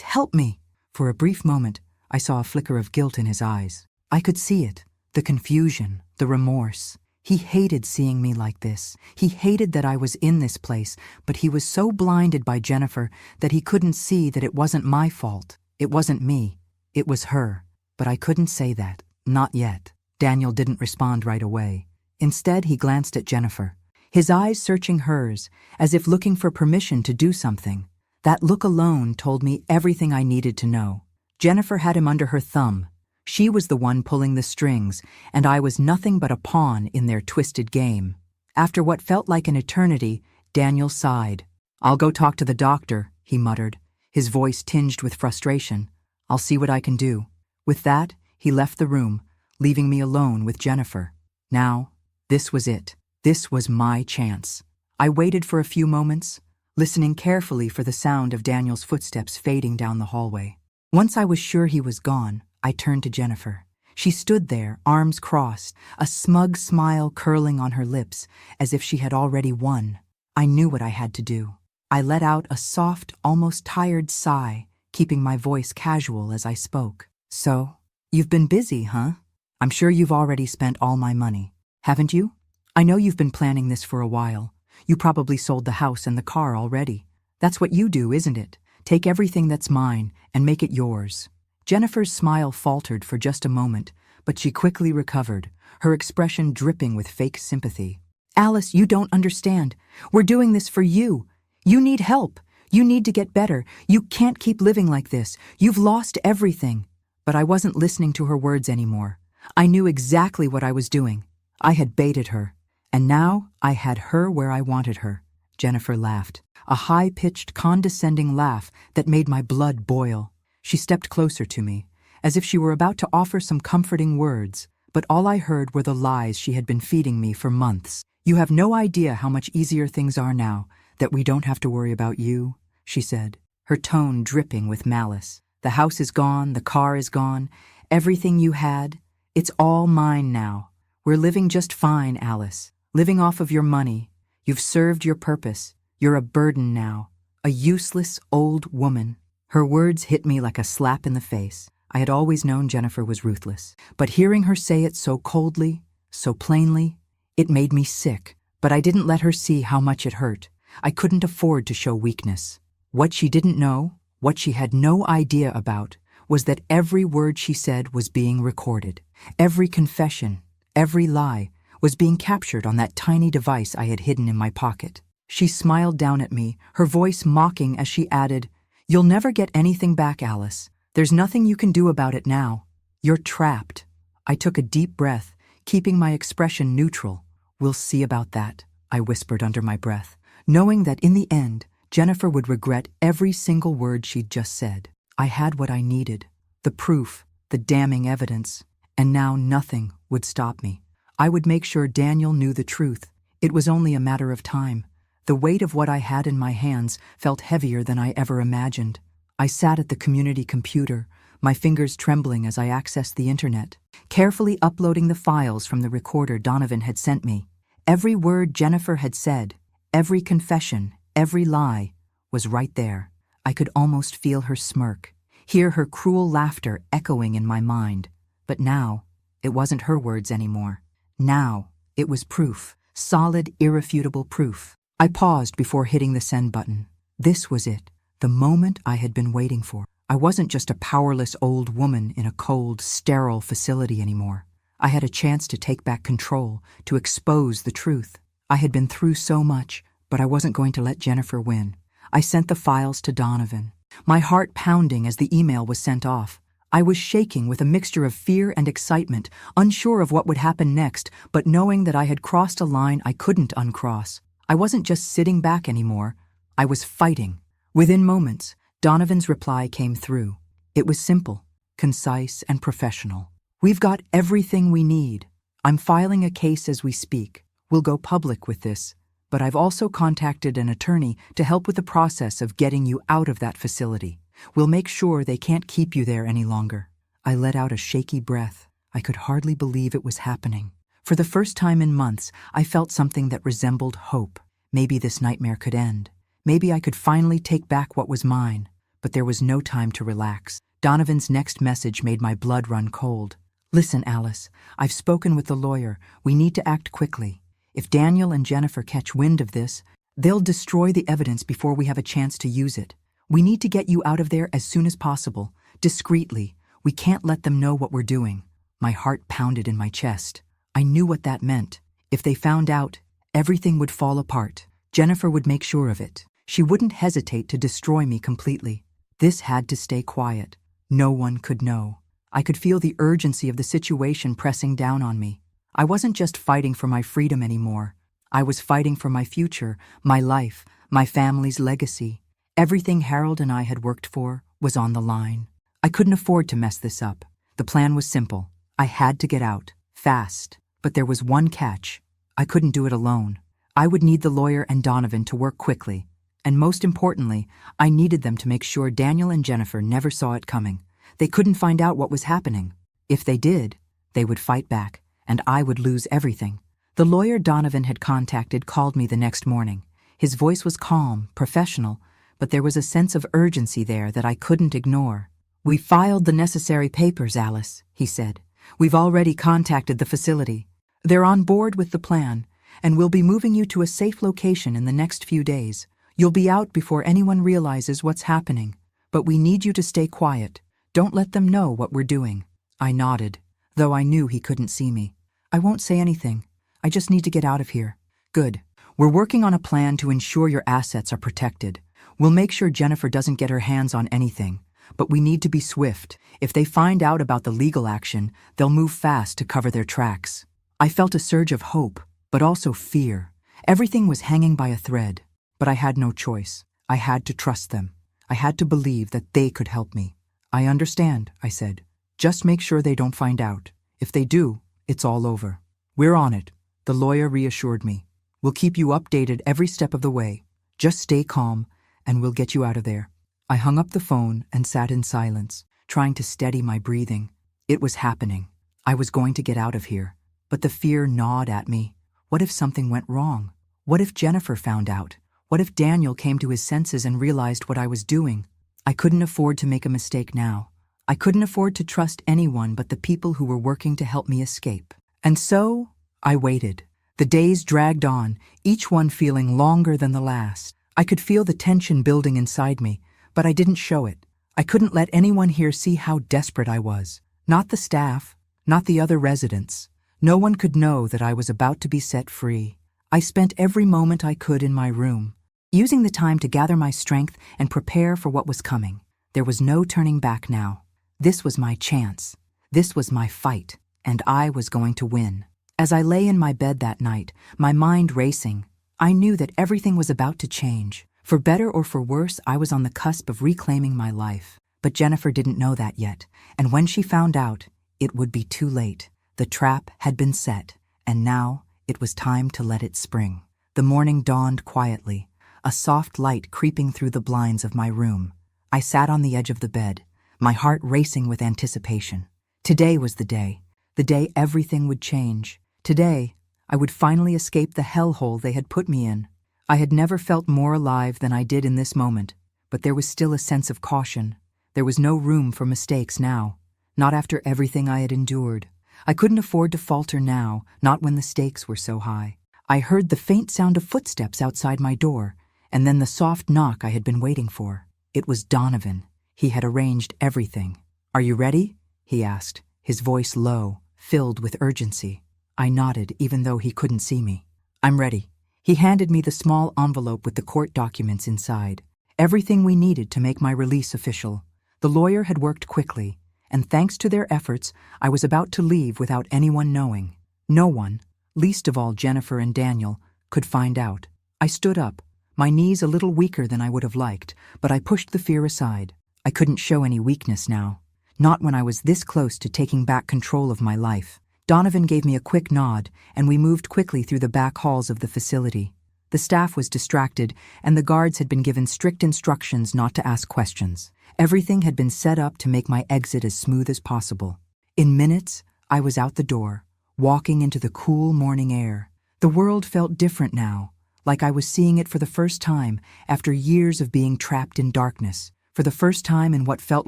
help me." For a brief moment, I saw a flicker of guilt in his eyes. I could see it, the confusion, the remorse. He hated seeing me like this. He hated that I was in this place, but he was so blinded by Jennifer that he couldn't see that it wasn't my fault. It wasn't me. It was her. But I couldn't say that. Not yet. Daniel didn't respond right away. Instead, he glanced at Jennifer, his eyes searching hers, as if looking for permission to do something. That look alone told me everything I needed to know. Jennifer had him under her thumb. She was the one pulling the strings, and I was nothing but a pawn in their twisted game. After what felt like an eternity, Daniel sighed. "I'll go talk to the doctor," he muttered, his voice tinged with frustration. "I'll see what I can do." With that, he left the room, leaving me alone with Jennifer. Now, this was it. This was my chance. I waited for a few moments, listening carefully for the sound of Daniel's footsteps fading down the hallway. Once I was sure he was gone, I turned to Jennifer. She stood there, arms crossed, a smug smile curling on her lips, as if she had already won. I knew what I had to do. I let out a soft, almost tired sigh, keeping my voice casual as I spoke. "So, you've been busy, huh? I'm sure you've already spent all my money, haven't you? I know you've been planning this for a while. You probably sold the house and the car already. That's what you do, isn't it? Take everything that's mine and make it yours." Jennifer's smile faltered for just a moment, but she quickly recovered, her expression dripping with fake sympathy. "Alice, you don't understand. We're doing this for you. You need help. You need to get better. You can't keep living like this. You've lost everything." But I wasn't listening to her words anymore. I knew exactly what I was doing. I had baited her, and now I had her where I wanted her. Jennifer laughed, a high-pitched, condescending laugh that made my blood boil. She stepped closer to me, as if she were about to offer some comforting words, but all I heard were the lies she had been feeding me for months. "You have no idea how much easier things are now, that we don't have to worry about you," she said, her tone dripping with malice. "The house is gone, the car is gone, everything you had, it's all mine now. We're living just fine, Alice, living off of your money. You've served your purpose. You're a burden now, a useless old woman." Her words hit me like a slap in the face. I had always known Jennifer was ruthless, but hearing her say it so coldly, so plainly, it made me sick. But I didn't let her see how much it hurt. I couldn't afford to show weakness. What she didn't know, what she had no idea about, was that every word she said was being recorded. Every confession, every lie, was being captured on that tiny device I had hidden in my pocket. She smiled down at me, her voice mocking as she added, "You'll never get anything back, Alice. There's nothing you can do about it now. You're trapped." I took a deep breath, keeping my expression neutral. "We'll see about that," I whispered under my breath, knowing that in the end, Jennifer would regret every single word she'd just said. I had what I needed, the proof, the damning evidence, and now nothing would stop me. I would make sure Daniel knew the truth. It was only a matter of time. The weight of what I had in my hands felt heavier than I ever imagined. I sat at the community computer, my fingers trembling as I accessed the internet, carefully uploading the files from the recorder Donovan had sent me. Every word Jennifer had said, every confession, every lie, was right there. I could almost feel her smirk, hear her cruel laughter echoing in my mind. But now, it wasn't her words anymore. Now, it was proof, solid, irrefutable proof. I paused before hitting the send button. This was it, the moment I had been waiting for. I wasn't just a powerless old woman in a cold, sterile facility anymore. I had a chance to take back control, to expose the truth. I had been through so much, but I wasn't going to let Jennifer win. I sent the files to Donovan, my heart pounding as the email was sent off. I was shaking with a mixture of fear and excitement, unsure of what would happen next, but knowing that I had crossed a line I couldn't uncross. I wasn't just sitting back anymore. I was fighting. Within moments, Donovan's reply came through. It was simple, concise, and professional. "We've got everything we need. I'm filing a case as we speak. We'll go public with this, but I've also contacted an attorney to help with the process of getting you out of that facility. We'll make sure they can't keep you there any longer." I let out a shaky breath. I could hardly believe it was happening. For the first time in months, I felt something that resembled hope. Maybe this nightmare could end. Maybe I could finally take back what was mine. But there was no time to relax. Donovan's next message made my blood run cold. "Listen, Alice, I've spoken with the lawyer. We need to act quickly. If Daniel and Jennifer catch wind of this, they'll destroy the evidence before we have a chance to use it. We need to get you out of there as soon as possible, discreetly. We can't let them know what we're doing." My heart pounded in my chest. I knew what that meant. If they found out, everything would fall apart. Jennifer would make sure of it. She wouldn't hesitate to destroy me completely. This had to stay quiet. No one could know. I could feel the urgency of the situation pressing down on me. I wasn't just fighting for my freedom anymore. I was fighting for my future, my life, my family's legacy. Everything Harold and I had worked for was on the line. I couldn't afford to mess this up. The plan was simple. I had to get out, fast. But there was one catch. I couldn't do it alone. I would need the lawyer and Donovan to work quickly. And most importantly, I needed them to make sure Daniel and Jennifer never saw it coming. They couldn't find out what was happening. If they did, they would fight back, and I would lose everything. The lawyer Donovan had contacted called me the next morning. His voice was calm, professional, but there was a sense of urgency there that I couldn't ignore. "We filed the necessary papers, Alice," he said. "We've already contacted the facility. They're on board with the plan, and we'll be moving you to a safe location in the next few days. You'll be out before anyone realizes what's happening, but we need you to stay quiet. Don't let them know what we're doing." I nodded, though I knew he couldn't see me. "I won't say anything. I just need to get out of here." "Good. We're working on a plan to ensure your assets are protected. We'll make sure Jennifer doesn't get her hands on anything, but we need to be swift. If they find out about the legal action, they'll move fast to cover their tracks." I felt a surge of hope, but also fear. Everything was hanging by a thread, but I had no choice. I had to trust them. I had to believe that they could help me. "I understand," I said. "Just make sure they don't find out. If they do, it's all over." "We're on it," the lawyer reassured me. "We'll keep you updated every step of the way. Just stay calm, and we'll get you out of there." I hung up the phone and sat in silence, trying to steady my breathing. It was happening. I was going to get out of here. But the fear gnawed at me. What if something went wrong? What if Jennifer found out? What if Daniel came to his senses and realized what I was doing? I couldn't afford to make a mistake now. I couldn't afford to trust anyone but the people who were working to help me escape. And so, I waited. The days dragged on, each one feeling longer than the last. I could feel the tension building inside me, but I didn't show it. I couldn't let anyone here see how desperate I was. Not the staff, not the other residents. No one could know that I was about to be set free. I spent every moment I could in my room, using the time to gather my strength and prepare for what was coming. There was no turning back now. This was my chance. This was my fight, and I was going to win. As I lay in my bed that night, my mind racing, I knew that everything was about to change. For better or for worse, I was on the cusp of reclaiming my life. But Jennifer didn't know that yet, and when she found out, it would be too late. The trap had been set, and now it was time to let it spring. The morning dawned quietly, a soft light creeping through the blinds of my room. I sat on the edge of the bed, my heart racing with anticipation. Today was the day everything would change. Today, I would finally escape the hellhole they had put me in. I had never felt more alive than I did in this moment, but there was still a sense of caution. There was no room for mistakes now, not after everything I had endured. I couldn't afford to falter now, not when the stakes were so high. I heard the faint sound of footsteps outside my door, and then the soft knock I had been waiting for. It was Donovan. He had arranged everything. "Are you ready?" he asked, his voice low, filled with urgency. I nodded, even though he couldn't see me. "I'm ready." He handed me the small envelope with the court documents inside. everything we needed to make my release official. The lawyer had worked quickly, and thanks to their efforts, I was about to leave without anyone knowing. No one, least of all Jennifer and Daniel, could find out. I stood up, my knees a little weaker than I would have liked, but I pushed the fear aside. I couldn't show any weakness now, not when I was this close to taking back control of my life. Donovan gave me a quick nod, and we moved quickly through the back halls of the facility. The staff was distracted, and the guards had been given strict instructions not to ask questions. Everything had been set up to make my exit as smooth as possible. In minutes, I was out the door, walking into the cool morning air. The world felt different now, like I was seeing it for the first time after years of being trapped in darkness. For the first time in what felt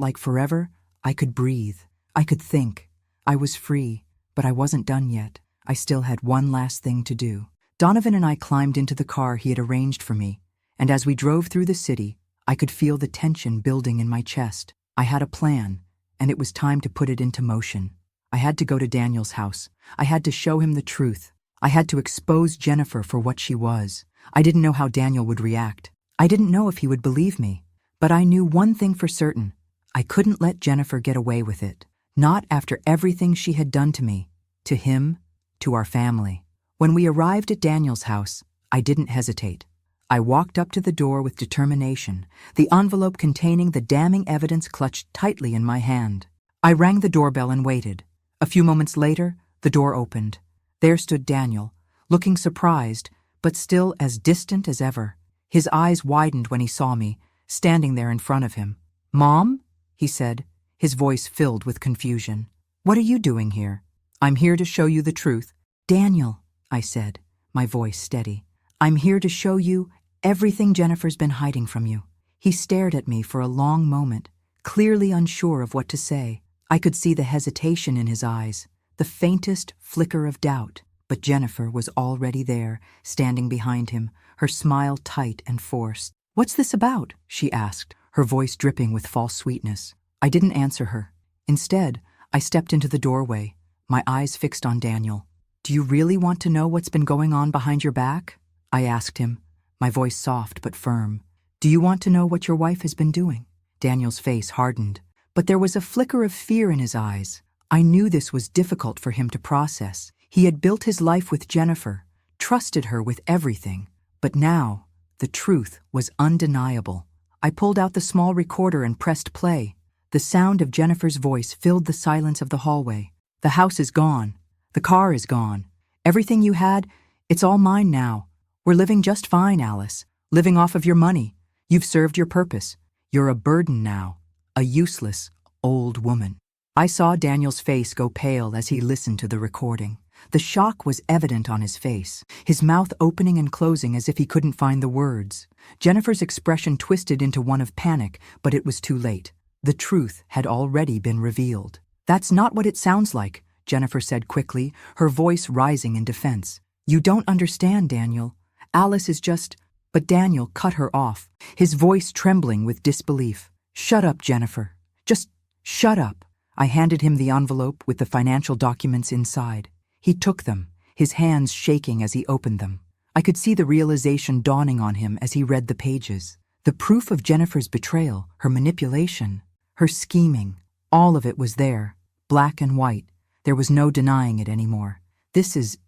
like forever, I could breathe. I could think. I was free, but I wasn't done yet. I still had one last thing to do. Donovan and I climbed into the car he had arranged for me, and as we drove through the city, I could feel the tension building in my chest. I had a plan, and it was time to put it into motion. I had to go to Daniel's house. I had to show him the truth. I had to expose Jennifer for what she was. I didn't know how Daniel would react. I didn't know if he would believe me. But I knew one thing for certain. I couldn't let Jennifer get away with it. Not after everything she had done to me, to him, to our family. When we arrived at Daniel's house, I didn't hesitate. I walked up to the door with determination, the envelope containing the damning evidence clutched tightly in my hand. I rang the doorbell and waited. A few moments later, the door opened. There stood Daniel, looking surprised, but still as distant as ever. His eyes widened when he saw me, standing there in front of him. "Mom?" he said, his voice filled with confusion. "What are you doing here?" "I'm here to show you the truth." "Daniel," I said, my voice steady, "I'm here to show you everything Jennifer's been hiding from you." He stared at me for a long moment, clearly unsure of what to say. I could see the hesitation in his eyes, the faintest flicker of doubt. But Jennifer was already there, standing behind him, her smile tight and forced. "What's this about?" she asked, her voice dripping with false sweetness. I didn't answer her. Instead, I stepped into the doorway, my eyes fixed on Daniel. "Do you really want to know what's been going on behind your back?" I asked him, my voice soft but firm. "Do you want to know what your wife has been doing?" Daniel's face hardened, but there was a flicker of fear in his eyes. I knew this was difficult for him to process. He had built his life with Jennifer, trusted her with everything, but now the truth was undeniable. I pulled out the small recorder and pressed play. The sound of Jennifer's voice filled the silence of the hallway. "The house is gone. The car is gone. Everything you had, it's all mine now. We're living just fine, Alice. Living off of your money. You've served your purpose. You're a burden now. A useless, old woman." I saw Daniel's face go pale as he listened to the recording. The shock was evident on his face, his mouth opening and closing as if he couldn't find the words. Jennifer's expression twisted into one of panic, but it was too late. The truth had already been revealed. "That's not what it sounds like," Jennifer said quickly, her voice rising in defense. "You don't understand, Daniel. Alice is just—" But Daniel cut her off, his voice trembling with disbelief. "Shut up, Jennifer. Just shut up." I handed him the envelope with the financial documents inside. He took them, his hands shaking as he opened them. I could see the realization dawning on him as he read the pages. The proof of Jennifer's betrayal, her manipulation, her scheming, all of it was there, black and white. There was no denying it anymore. This is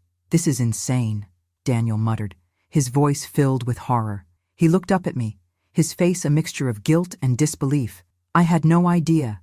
insane," Daniel muttered, his voice filled with horror. He looked up at me, his face a mixture of guilt and disbelief. I had no idea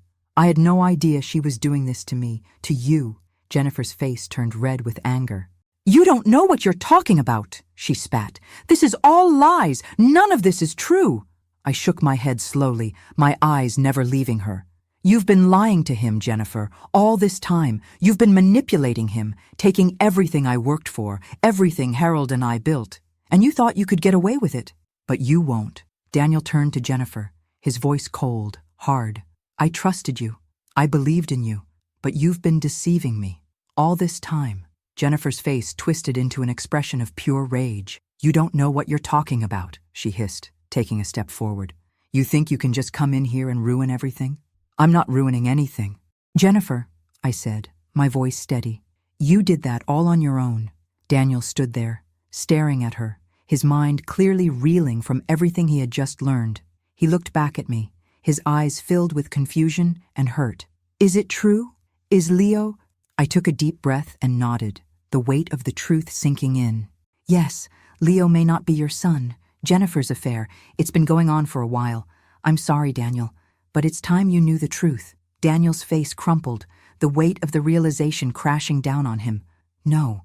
she was doing this to me, to you." Jennifer's face turned red with anger. "You don't know what you're talking about," she spat. "This is all lies. None of this is true." I shook my head slowly, my eyes never leaving her. "You've been lying to him, Jennifer, all this time. You've been manipulating him, taking everything I worked for, everything Harold and I built. And you thought you could get away with it. But you won't." Daniel turned to Jennifer, his voice cold, hard. "I trusted you. I believed in you. But you've been deceiving me. All this time." Jennifer's face twisted into an expression of pure rage. "You don't know what you're talking about," she hissed, taking a step forward. "You think you can just come in here and ruin everything? I'm not ruining anything." "Jennifer," I said, my voice steady, "you did that all on your own." Daniel stood there, staring at her, his mind clearly reeling from everything he had just learned. He looked back at me, his eyes filled with confusion and hurt. Is it true? Is Leo? I took a deep breath and nodded, the weight of the truth sinking in. Yes, Leo may not be your son. Jennifer's affair. It's been going on for a while. I'm sorry, Daniel, but it's time you knew the truth. Daniel's face crumpled, the weight of the realization crashing down on him. No,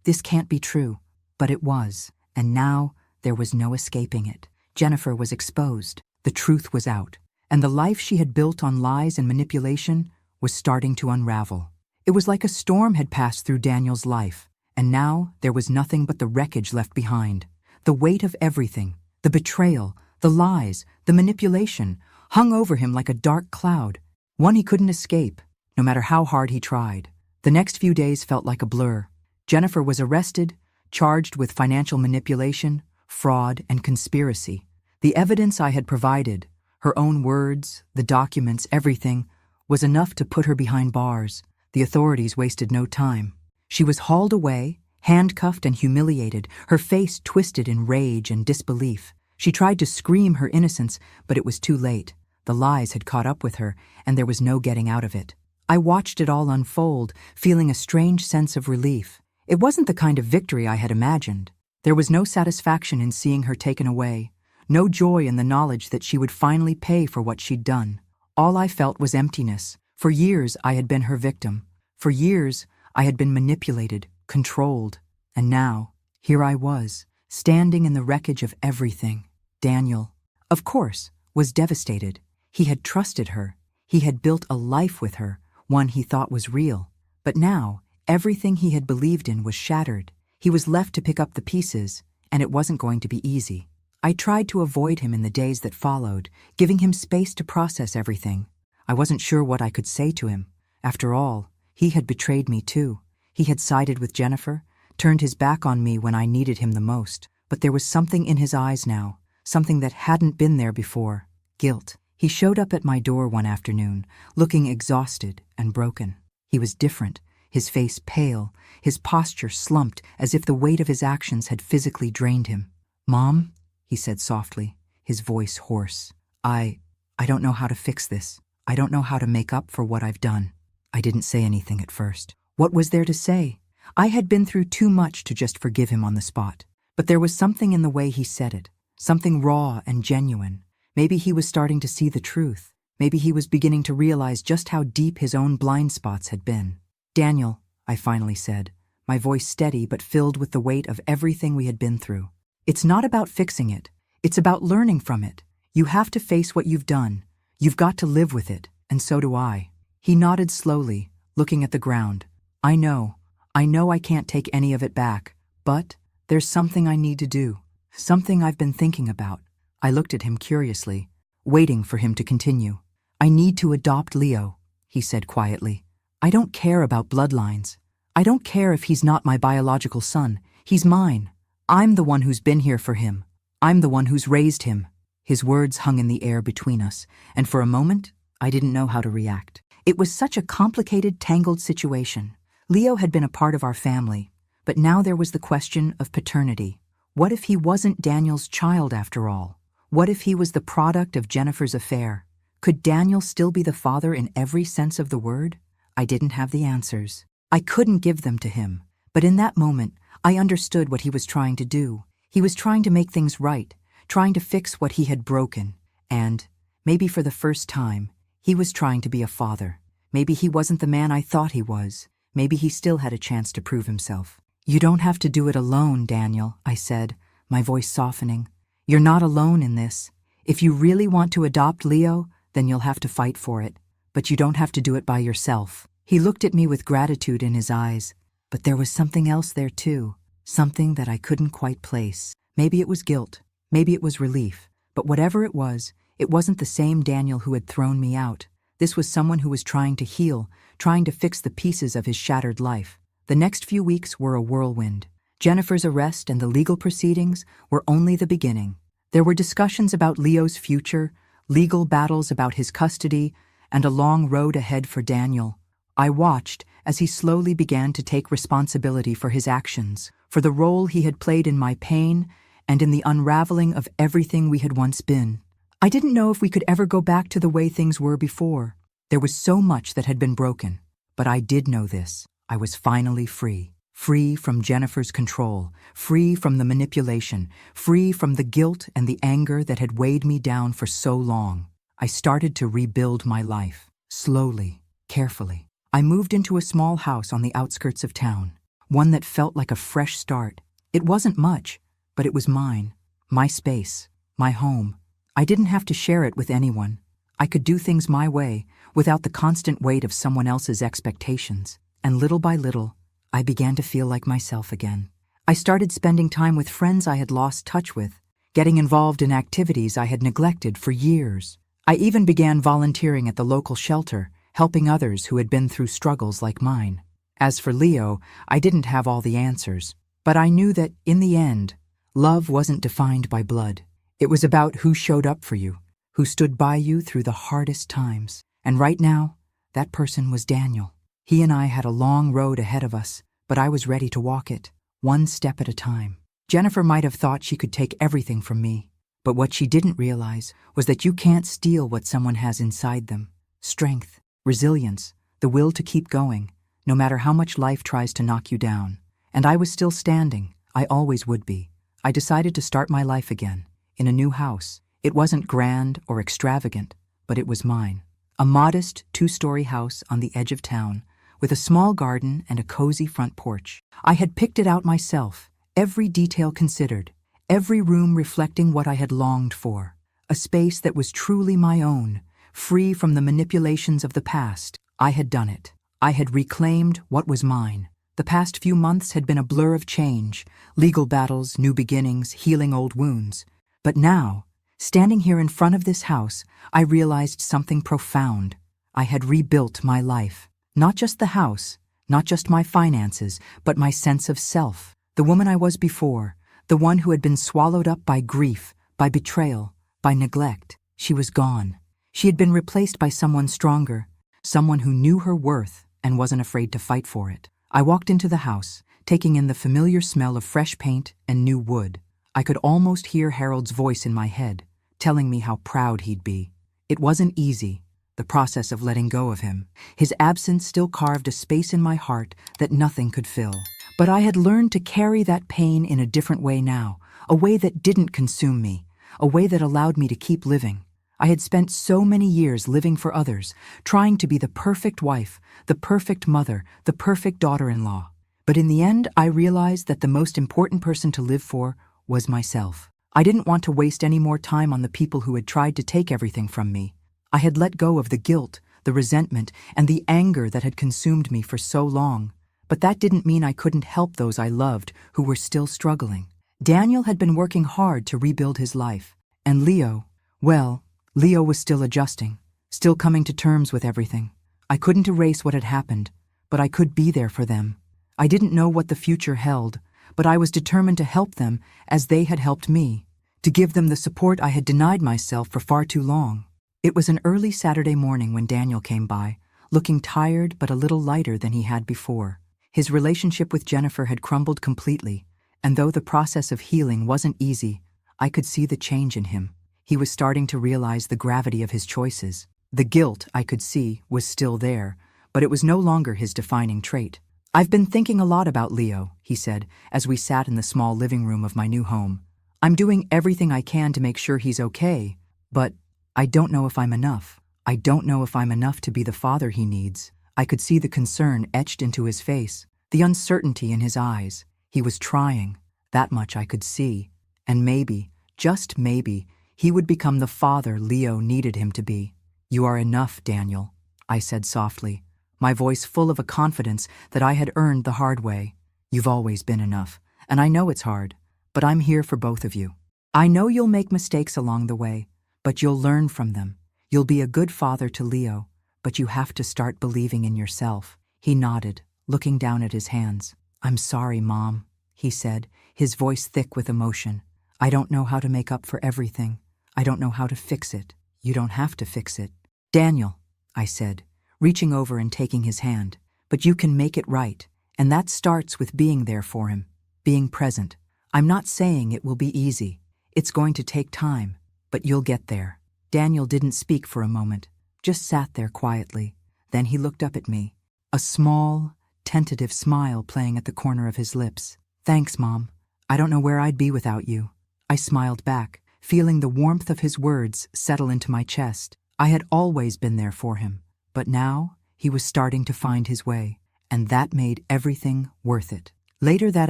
this can't be true. But it was, and now there was no escaping it. Jennifer was exposed, the truth was out, and the life she had built on lies and manipulation was starting to unravel. It was like a storm had passed through Daniel's life, and now there was nothing but the wreckage left behind. The weight of everything, the betrayal, the lies, the manipulation, hung over him like a dark cloud, one he couldn't escape, no matter how hard he tried. The next few days felt like a blur. Jennifer was arrested, charged with financial manipulation, fraud, and conspiracy. The evidence I had provided, her own words, the documents, everything, was enough to put her behind bars. The authorities wasted no time. She was hauled away, handcuffed and humiliated, her face twisted in rage and disbelief. She tried to scream her innocence, but it was too late. The lies had caught up with her, and there was no getting out of it. I watched it all unfold, feeling a strange sense of relief. It wasn't the kind of victory I had imagined. There was no satisfaction in seeing her taken away, no joy in the knowledge that she would finally pay for what she'd done. All I felt was emptiness. For years I had been her victim. For years I had been manipulated, controlled. And now, here I was, standing in the wreckage of everything. Daniel, of course, was devastated. He had trusted her. He had built a life with her, one he thought was real. But now, everything he had believed in was shattered. He was left to pick up the pieces, and it wasn't going to be easy. I tried to avoid him in the days that followed, giving him space to process everything. I wasn't sure what I could say to him. After all, he had betrayed me too. He had sided with Jennifer, turned his back on me when I needed him the most. But there was something in his eyes now, something that hadn't been there before. Guilt. He showed up at my door one afternoon, looking exhausted and broken. He was different, his face pale, his posture slumped as if the weight of his actions had physically drained him. "Mom," he said softly, his voice hoarse. I don't know how to fix this. I don't know how to make up for what I've done." I didn't say anything at first. What was there to say? I had been through too much to just forgive him on the spot. But there was something in the way he said it, something raw and genuine. Maybe he was starting to see the truth. Maybe he was beginning to realize just how deep his own blind spots had been. "Daniel," I finally said, my voice steady but filled with the weight of everything we had been through. "It's not about fixing it. It's about learning from it. You have to face what you've done. You've got to live with it, and so do I." He nodded slowly, looking at the ground. I know I can't take any of it back, but there's something I need to do, something I've been thinking about." I looked at him curiously, waiting for him to continue. "I need to adopt Leo," he said quietly. "I don't care about bloodlines. I don't care if he's not my biological son. He's mine. I'm the one who's been here for him. I'm the one who's raised him." His words hung in the air between us, and for a moment, I didn't know how to react. It was such a complicated, tangled situation. Leo had been a part of our family, but now there was the question of paternity. What if he wasn't Daniel's child after all? What if he was the product of Jennifer's affair? Could Daniel still be the father in every sense of the word? I didn't have the answers. I couldn't give them to him. But in that moment, I understood what he was trying to do. He was trying to make things right, trying to fix what he had broken. And, maybe for the first time, he was trying to be a father. Maybe he wasn't the man I thought he was. Maybe he still had a chance to prove himself. "You don't have to do it alone, Daniel," I said, my voice softening. "You're not alone in this. If you really want to adopt Leo, then you'll have to fight for it. But you don't have to do it by yourself." He looked at me with gratitude in his eyes. But there was something else there too, something that I couldn't quite place. Maybe it was guilt. Maybe it was relief. But whatever it wasn't the same Daniel who had thrown me out. This was someone who was trying to heal, trying to fix the pieces of his shattered life. The next few weeks were a whirlwind. Jennifer's arrest and the legal proceedings were only the beginning. There were discussions about Leo's future, legal battles about his custody, and a long road ahead for Daniel. I watched as he slowly began to take responsibility for his actions, for the role he had played in my pain and in the unraveling of everything we had once been. I didn't know if we could ever go back to the way things were before. There was so much that had been broken. But I did know this. I was finally free. Free from Jennifer's control, free from the manipulation, free from the guilt and the anger that had weighed me down for so long. I started to rebuild my life, slowly, carefully. I moved into a small house on the outskirts of town, one that felt like a fresh start. It wasn't much, but it was mine, my space, my home. I didn't have to share it with anyone. I could do things my way, without the constant weight of someone else's expectations. And little by little, I began to feel like myself again. I started spending time with friends I had lost touch with, getting involved in activities I had neglected for years. I even began volunteering at the local shelter, helping others who had been through struggles like mine. As for Leo, I didn't have all the answers, but I knew that, in the end, love wasn't defined by blood. It was about who showed up for you, who stood by you through the hardest times. And right now, that person was Daniel. He and I had a long road ahead of us, but I was ready to walk it, one step at a time. Jennifer might have thought she could take everything from me, but what she didn't realize was that you can't steal what someone has inside them. Strength, resilience, the will to keep going, no matter how much life tries to knock you down. And I was still standing. I always would be. I decided to start my life again, in a new house. It wasn't grand or extravagant, but it was mine. A modest, 2-story house on the edge of town, with a small garden and a cozy front porch. I had picked it out myself, every detail considered, every room reflecting what I had longed for. A space that was truly my own, free from the manipulations of the past. I had done it. I had reclaimed what was mine. The past few months had been a blur of change, legal battles, new beginnings, healing old wounds. But now, standing here in front of this house, I realized something profound. I had rebuilt my life. Not just the house, not just my finances, but my sense of self. The woman I was before, the one who had been swallowed up by grief, by betrayal, by neglect. She was gone. She had been replaced by someone stronger, someone who knew her worth and wasn't afraid to fight for it. I walked into the house, taking in the familiar smell of fresh paint and new wood. I could almost hear Harold's voice in my head, telling me how proud he'd be. It wasn't easy, the process of letting go of him. His absence still carved a space in my heart that nothing could fill. But I had learned to carry that pain in a different way now, a way that didn't consume me, a way that allowed me to keep living. I had spent so many years living for others, trying to be the perfect wife, the perfect mother, the perfect daughter-in-law. But in the end, I realized that the most important person to live for was myself. I didn't want to waste any more time on the people who had tried to take everything from me. I had let go of the guilt, the resentment, and the anger that had consumed me for so long. But that didn't mean I couldn't help those I loved who were still struggling. Daniel had been working hard to rebuild his life. And Leo, well, Leo was still adjusting, still coming to terms with everything. I couldn't erase what had happened, but I could be there for them. I didn't know what the future held, but I was determined to help them as they had helped me, to give them the support I had denied myself for far too long. It was an early Saturday morning when Daniel came by, looking tired but a little lighter than he had before. His relationship with Jennifer had crumbled completely, and though the process of healing wasn't easy, I could see the change in him. He was starting to realize the gravity of his choices. The guilt, I could see, was still there, but it was no longer his defining trait. "I've been thinking a lot about Leo," he said, as we sat in the small living room of my new home. "I'm doing everything I can to make sure he's okay, but I don't know if I'm enough. I don't know if I'm enough to be the father he needs." I could see the concern etched into his face, the uncertainty in his eyes. He was trying, that much I could see, and maybe, just maybe, he would become the father Leo needed him to be. "You are enough, Daniel," I said softly, my voice full of a confidence that I had earned the hard way. "You've always been enough, and I know it's hard, but I'm here for both of you. I know you'll make mistakes along the way, but you'll learn from them. You'll be a good father to Leo, but you have to start believing in yourself." He nodded, looking down at his hands. "I'm sorry, Mom," he said, his voice thick with emotion. "I don't know how to make up for everything. I don't know how to fix it. You don't have to fix it." "Daniel," I said, reaching over and taking his hand, "but you can make it right, and that starts with being there for him, being present. I'm not saying it will be easy. It's going to take time, but you'll get there." Daniel didn't speak for a moment, just sat there quietly. Then he looked up at me, a small, tentative smile playing at the corner of his lips. "Thanks, Mom. I don't know where I'd be without you." I smiled back, feeling the warmth of his words settle into my chest. I had always been there for him, but now he was starting to find his way, and that made everything worth it. Later that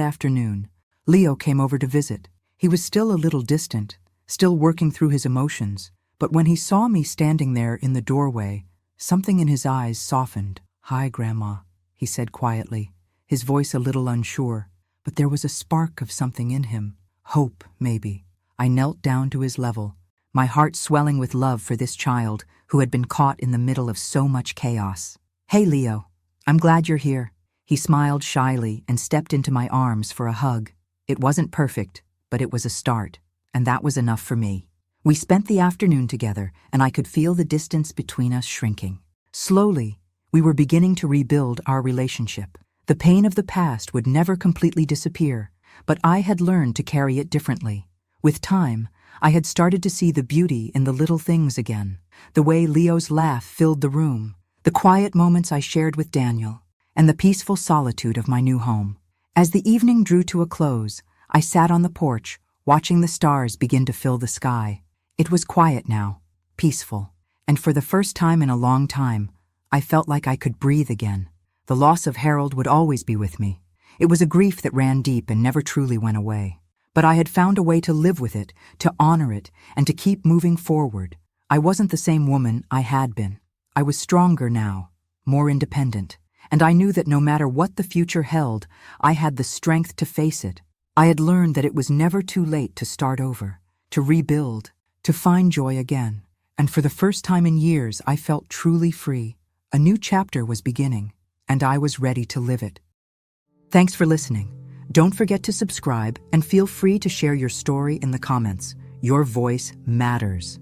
afternoon, Leo came over to visit. He was still a little distant, still working through his emotions, but when he saw me standing there in the doorway, something in his eyes softened. "Hi, Grandma," he said quietly, his voice a little unsure, but there was a spark of something in him. Hope, maybe. I knelt down to his level, my heart swelling with love for this child who had been caught in the middle of so much chaos. "Hey, Leo. I'm glad you're here." He smiled shyly and stepped into my arms for a hug. It wasn't perfect, but it was a start, and that was enough for me. We spent the afternoon together, and I could feel the distance between us shrinking. Slowly, we were beginning to rebuild our relationship. The pain of the past would never completely disappear, but I had learned to carry it differently. With time, I had started to see the beauty in the little things again, the way Leo's laugh filled the room, the quiet moments I shared with Daniel, and the peaceful solitude of my new home. As the evening drew to a close, I sat on the porch, watching the stars begin to fill the sky. It was quiet now, peaceful, and for the first time in a long time, I felt like I could breathe again. The loss of Harold would always be with me. It was a grief that ran deep and never truly went away. But I had found a way to live with it, to honor it, and to keep moving forward. I wasn't the same woman I had been. I was stronger now, more independent, and I knew that no matter what the future held, I had the strength to face it. I had learned that it was never too late to start over, to rebuild, to find joy again. And for the first time in years, I felt truly free. A new chapter was beginning, and I was ready to live it. Thanks for listening. Don't forget to subscribe and feel free to share your story in the comments. Your voice matters.